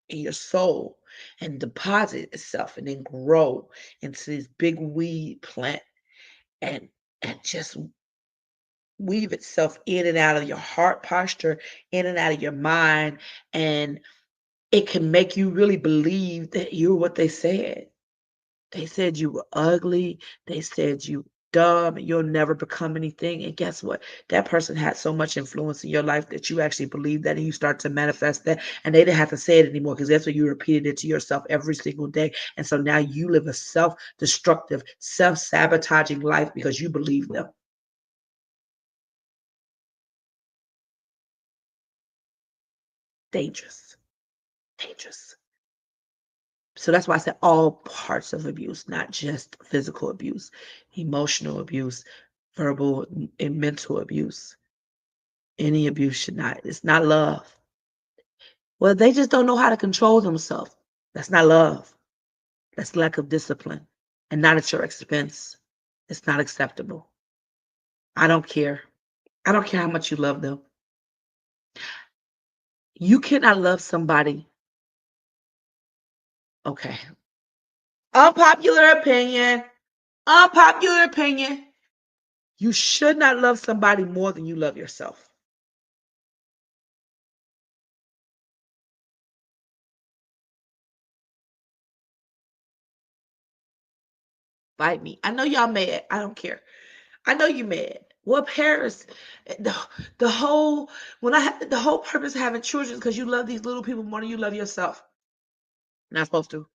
[SPEAKER 1] your soul and deposit itself and then grow into this big weed plant and just weave itself in and out of your heart posture, in and out of your mind, and it can make you really believe that you're what they said. They said you were ugly. They said you dumb. You'll never become anything. And guess what? That person had so much influence in your life that you actually believe that and you start to manifest that. And they didn't have to say it anymore because that's what you repeated it to yourself every single day. And so now you live a self-destructive, self-sabotaging life because you believe them. Dangerous. Dangerous. So that's why I said all parts of abuse, not just physical abuse, emotional abuse, verbal and mental abuse. Any abuse should not it's not love. Well, they just don't know how to control themselves. That's not love. That's lack of discipline and not at your expense. It's not acceptable. I don't care. I don't care how much you love them. You cannot love somebody. Okay. Unpopular opinion. Unpopular opinion. You should not love somebody more than you love yourself. Fight me. I know y'all mad. I don't care. I know you mad. Well, Paris, the whole the whole purpose of having children is because you love these little people more than you love yourself. Not supposed to.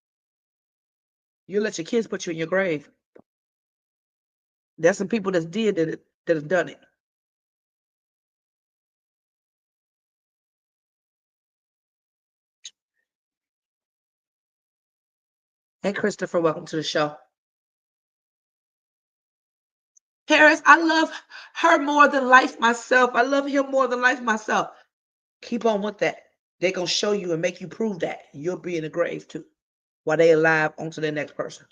[SPEAKER 1] You let your kids put you in your grave. There's some people that did that have done it. Hey, Christopher, welcome to the show. Paris, I love her more than life myself. I love him more than life myself. Keep on with that. They're gonna show you and make you prove that. You'll be in the grave too. While they alive on to the next person.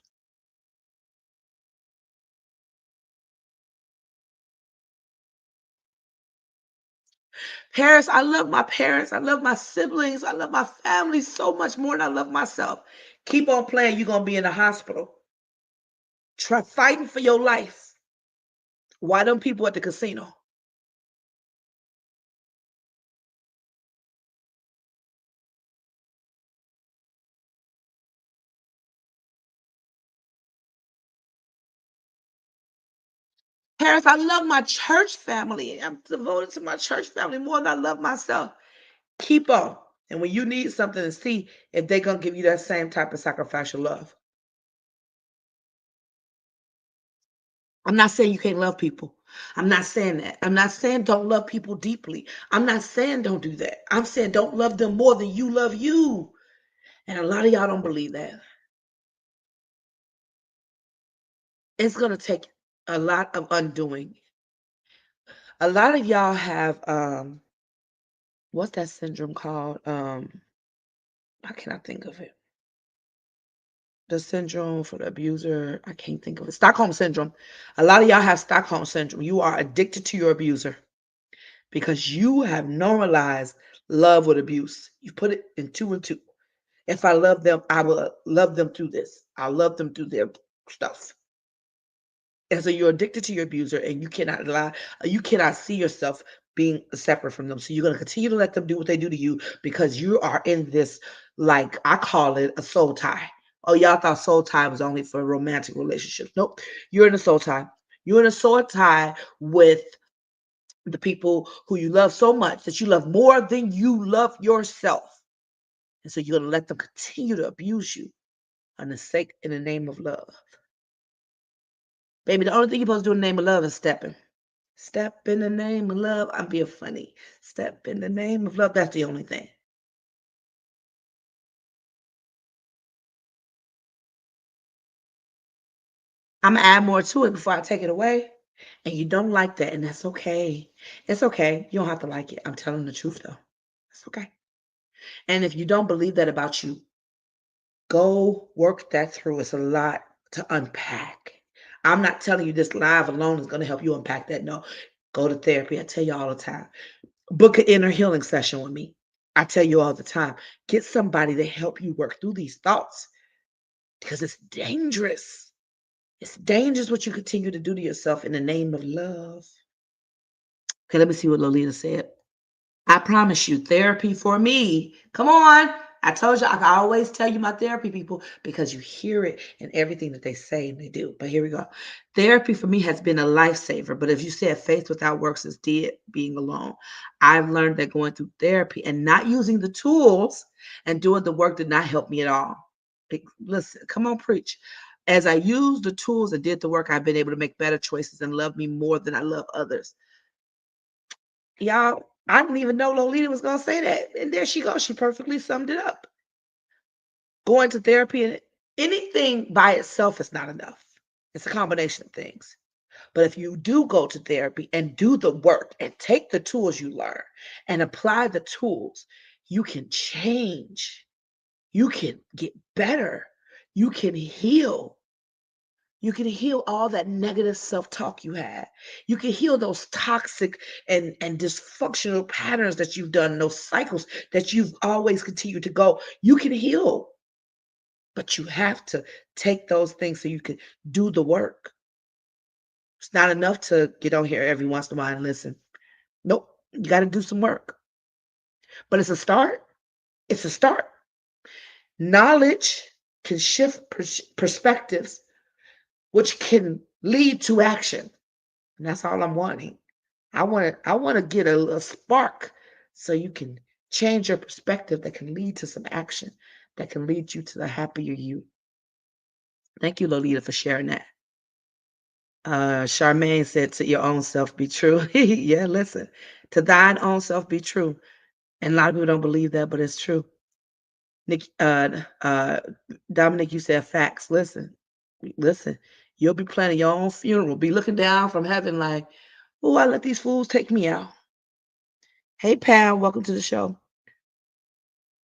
[SPEAKER 1] Parents, I love my parents. I love my siblings. I love my family so much more than I love myself. Keep on playing. You're going to be in the hospital. Try fighting for your life. Why them people at the casino? Parents, I love my church family. I'm devoted to my church family more than I love myself. Keep on. And when you need something to see if they're going to give you that same type of sacrificial love. I'm not saying you can't love people. I'm not saying that. I'm not saying don't love people deeply. I'm not saying don't do that. I'm saying don't love them more than you love you. And a lot of y'all don't believe that. It's going to take a lot of undoing. A lot of y'all have what's that syndrome called? How can I think of it? The syndrome for the abuser. I can't think of it. Stockholm syndrome. A lot of y'all have Stockholm syndrome. You are addicted to your abuser because you have normalized love with abuse. You put it in two and two. If I love them, I will love them through this. I'll love them through their stuff. And so you're addicted to your abuser and you cannot lie. You cannot see yourself being separate from them. So you're going to continue to let them do what they do to you because you are in this, like I call it a soul tie. Oh, y'all thought soul tie was only for romantic relationships. Nope. You're in a soul tie. You're in a soul tie with the people who you love so much that you love more than you love yourself. And so you're going to let them continue to abuse you on the sake in the name of love. Baby, the only thing you're supposed to do in the name of love is stepping. Step in the name of love. I'm being funny. Step in the name of love. That's the only thing. I'm gonna add more to it before I take it away. And you don't like that, and that's okay. It's okay. You don't have to like it. I'm telling the truth though. It's okay. And if you don't believe that about you, go work that through. It's a lot to unpack. I'm not telling you this live alone is gonna help you unpack that. No, go to therapy. I tell you all the time. Book an inner healing session with me. I tell you all the time. Get somebody to help you work through these thoughts because it's dangerous. It's dangerous what you continue to do to yourself in the name of love. Okay, let me see what Lolita said. I promise you, therapy for me. Come on. I told you I can always tell you my therapy people because you hear it in everything that they say and they do. But here we go. Therapy for me has been a lifesaver. But if you said faith without works is dead, being alone, I've learned that going through therapy and not using the tools and doing the work did not help me at all. Listen, come on, preach. As I used the tools and did the work, I've been able to make better choices and love me more than I love others. Y'all, I didn't even know Lolita was gonna say that. And there she goes. She perfectly summed it up. Going to therapy and anything by itself is not enough. It's a combination of things. But if you do go to therapy and do the work and take the tools you learn and apply the tools, you can change. You can get better. You can heal. You can heal all that negative self-talk you had. You can heal those toxic and dysfunctional patterns that you've done, those cycles that you've always continued to go. You can heal, but you have to take those things so you can do the work. It's not enough to get on here every once in a while and listen. Nope, you got to do some work. But it's a start. It's a start. Knowledge can shift perspectives, which can lead to action. And that's all I'm wanting. I want to get a spark so you can change your perspective that can lead to some action that can lead you to the happier you. Thank you, Lolita, for sharing that. Charmaine said, "To your own self be true." Yeah, listen, to thine own self be true. And a lot of people don't believe that, but it's true. Nick, Dominic, you said facts. Listen. You'll be planning your own funeral. Be looking down from heaven like, "Oh, I let these fools take me out." Hey, Pam, welcome to the show.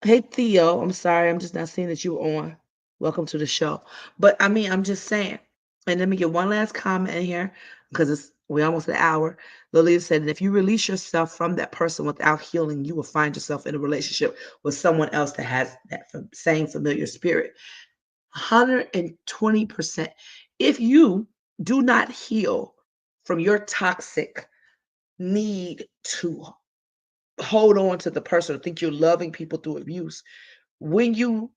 [SPEAKER 1] Hey, Theo, I'm sorry, I'm just not seeing that you were on. Welcome to the show. But I mean, I'm just saying. And let me get one last comment in here because we're almost an hour. Lolita said, and if you release yourself from that person without healing, you will find yourself in a relationship with someone else that has that same familiar spirit. 120%. if you do not heal from your toxic need to hold on to the person or think you're loving people through abuse, when you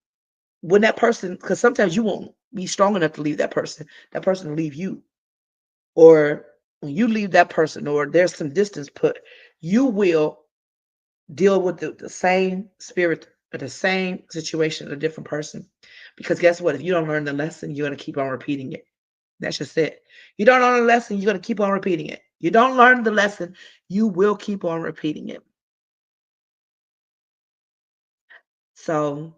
[SPEAKER 1] when that person, because sometimes you won't be strong enough to leave that person will leave you. Or when you leave that person or there's some distance put, you will deal with the same spirit or the same situation, a different person. Because guess what? If you don't learn the lesson, you're gonna keep on repeating it. That's just it. You don't learn the lesson, you're gonna keep on repeating it. You don't learn the lesson, you will keep on repeating it. So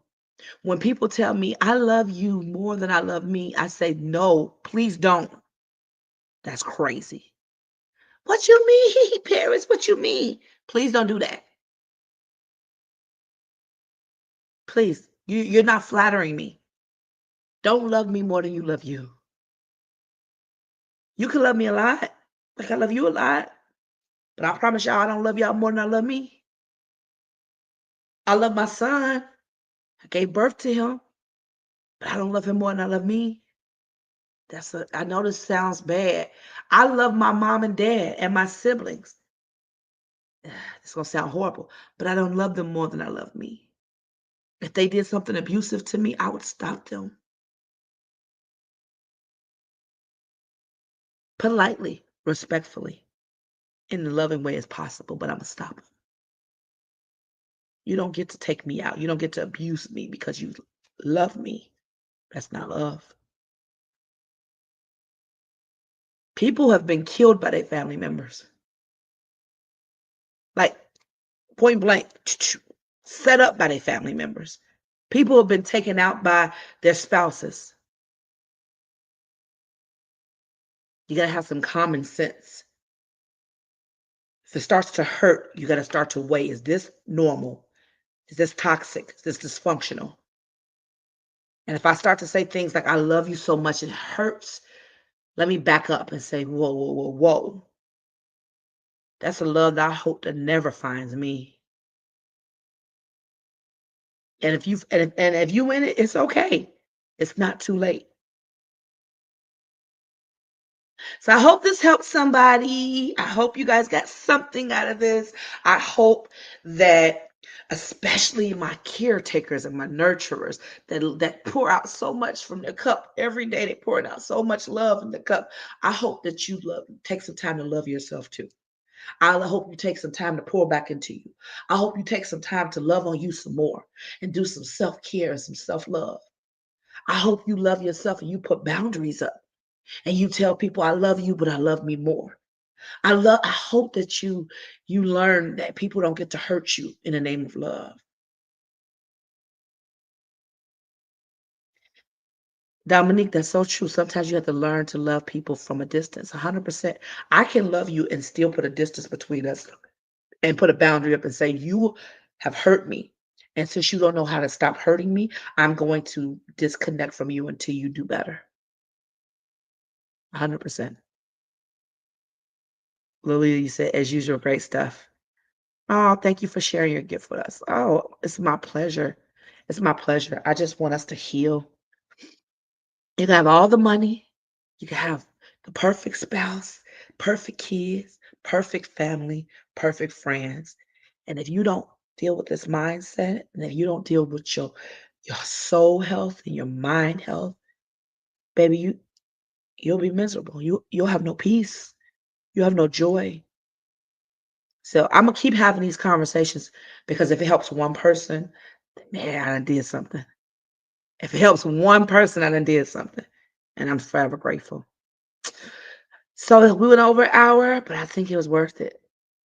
[SPEAKER 1] when people tell me I love you more than I love me, I say, no, please don't. That's crazy. What you mean, Paris? What you mean? Please don't do that. Please. You're not flattering me. Don't love me more than you love you. You can love me a lot. Like I love you a lot. But I promise y'all I don't love y'all more than I love me. I love my son. I gave birth to him, but I don't love him more than I love me. I know this sounds bad. I love my mom and dad and my siblings. It's gonna sound horrible, but I don't love them more than I love me. If they did something abusive to me, I would stop them politely, respectfully, in a loving way as possible, but I'm gonna stop them. You don't get to take me out. You don't get to abuse me because you love me. That's not love. People have been killed by their family members. Like point blank, set up by their family members. People have been taken out by their spouses. You gotta have some common sense. If it starts to hurt, you gotta start to weigh, is this normal? Is this toxic? Is this dysfunctional? And if I start to say things like, I love you so much, it hurts, let me back up and say, whoa, whoa, whoa, whoa. That's a love that I hope that never finds me. And if you in it, it's okay. It's not too late. So I hope this helps somebody. I hope you guys got something out of this. I hope that especially my caretakers and my nurturers that pour out so much from their cup every day. They pour out so much love in the cup. I hope that you take some time to love yourself too. I hope you take some time to pour back into you. I hope you take some time to love on you some more and do some self-care and some self-love. I hope you love yourself and you put boundaries up and you tell people I love you, but I love me more. I hope that you learn that people don't get to hurt you in the name of love. Dominique, that's so true. Sometimes you have to learn to love people from a distance. 100%. I can love you and still put a distance between us and put a boundary up and say, you have hurt me. And since you don't know how to stop hurting me, I'm going to disconnect from you until you do better. 100%. Lilia, you said, as usual, great stuff. Oh, thank you for sharing your gift with us. Oh, it's my pleasure. It's my pleasure. I just want us to heal. You can have all the money. You can have the perfect spouse, perfect kids, perfect family, perfect friends. And if you don't deal with this mindset, and if you don't deal with your soul health and your mind health, baby, you'll be miserable. You'll have no peace. You have no joy. So I'm gonna keep having these conversations because if it helps one person, man, I done did something. If it helps one person, I done did something. And I'm forever grateful. So we went over an hour, but I think it was worth it.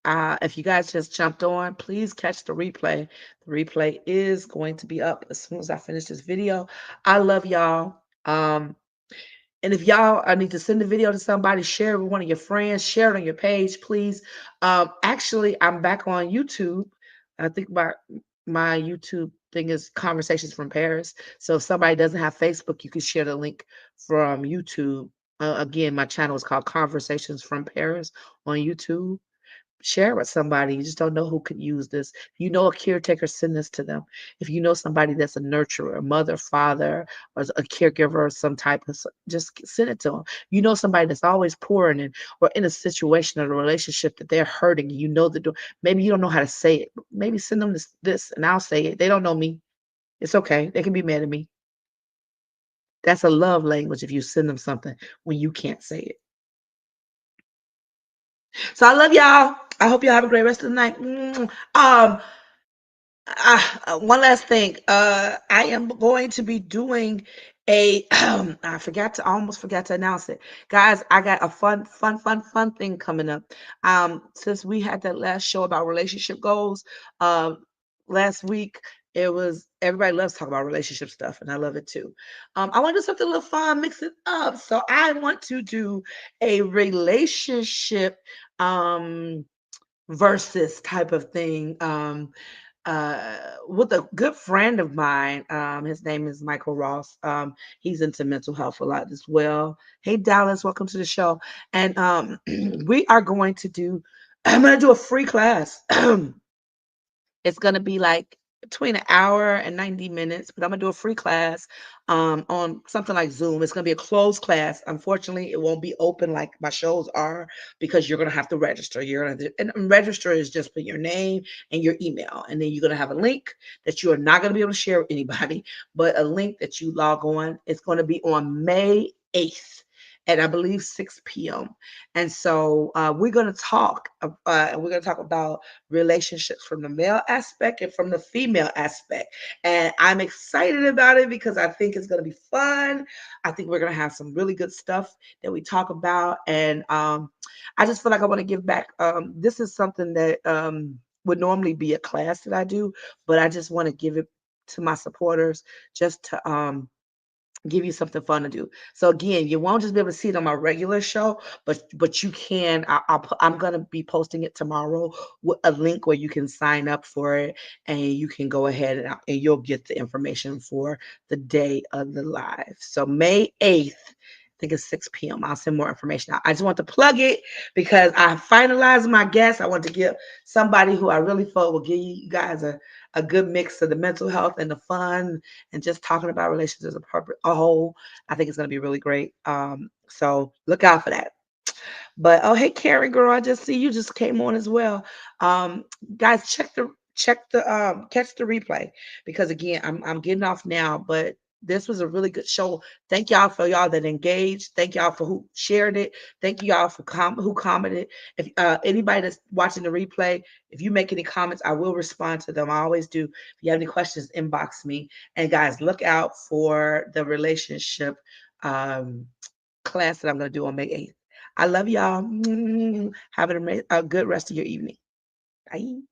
[SPEAKER 1] If you guys just jumped on, please catch the replay. The replay is going to be up as soon as I finish this video. I love y'all. And if y'all need to send the video to somebody, share it with one of your friends, share it on your page, please. Actually, I'm back on YouTube. I think my YouTube thing is Conversations from Paris. So if somebody doesn't have Facebook, you can share the link from YouTube. Again, my channel is called Conversations from Paris on YouTube. Share it with somebody. You just don't know who could use this. You know a caretaker, send this to them. If you know somebody that's a nurturer, a mother, father, or a caregiver of some type of, just send it to them. You know somebody that's always pouring in or in a situation or a relationship that they're hurting. You know the maybe you don't know how to say it. But maybe send them this and I'll say it. They don't know me. It's okay. They can be mad at me. That's a love language if you send them something when you can't say it. So I love y'all. I hope y'all have a great rest of the night. One last thing. I am going to be doing a. I almost forgot to announce it, guys. I got a fun thing coming up. Since we had that last show about relationship goals, last week it was everybody loves talking about relationship stuff, and I love it too. I want to do something a little fun, mix it up. So I want to do a relationship versus type of thing. With a good friend of mine. His name is Michael Ross. He's into mental health a lot as well. Hey, Dallas, welcome to the show. And we are going to do, I'm going to do a free class. It's gonna be like between an hour and 90 minutes, but I'm gonna do a free class on something like Zoom. It's gonna be a closed class. Unfortunately, it won't be open like my shows are because you're gonna have to register. And register is just put your name and your email, and then you're gonna have a link that you are not gonna be able to share with anybody, but a link that you log on. It's gonna be on May 8th at I believe 6 p.m. And so we're going to talk about relationships from the male aspect and from the female aspect. And I'm excited about it because I think it's going to be fun. I think we're going to have some really good stuff that we talk about. And I just feel like I want to give back. This is something that would normally be a class that I do, but I just want to give it to my supporters just to give you something fun to do. So again, you won't just be able to see it on my regular show, but you can. I'm gonna be posting it tomorrow with a link where you can sign up for it, and you can go ahead and you'll get the information for the day of the live. So May 8th. I think it's 6 p.m. I'll send more information out. I just want to plug it because I finalized my guest. I want to give somebody who I really thought will give you guys a good mix of the mental health and the fun and just talking about relationships a whole. I think it's going to be really great. So look out for that. But oh, hey, Karen, girl, I just see you just came on as well. Um, guys, catch the replay because again, I'm getting off now, but this was a really good show. Thank y'all for y'all that engaged. Thank y'all for who shared it. Thank you y'all for who commented. If anybody that's watching the replay, if you make any comments, I will respond to them. I always do. If you have any questions, inbox me. And guys, look out for the relationship um, class that I'm going to do on May 8th. I love y'all. Have a good rest of your evening. Bye.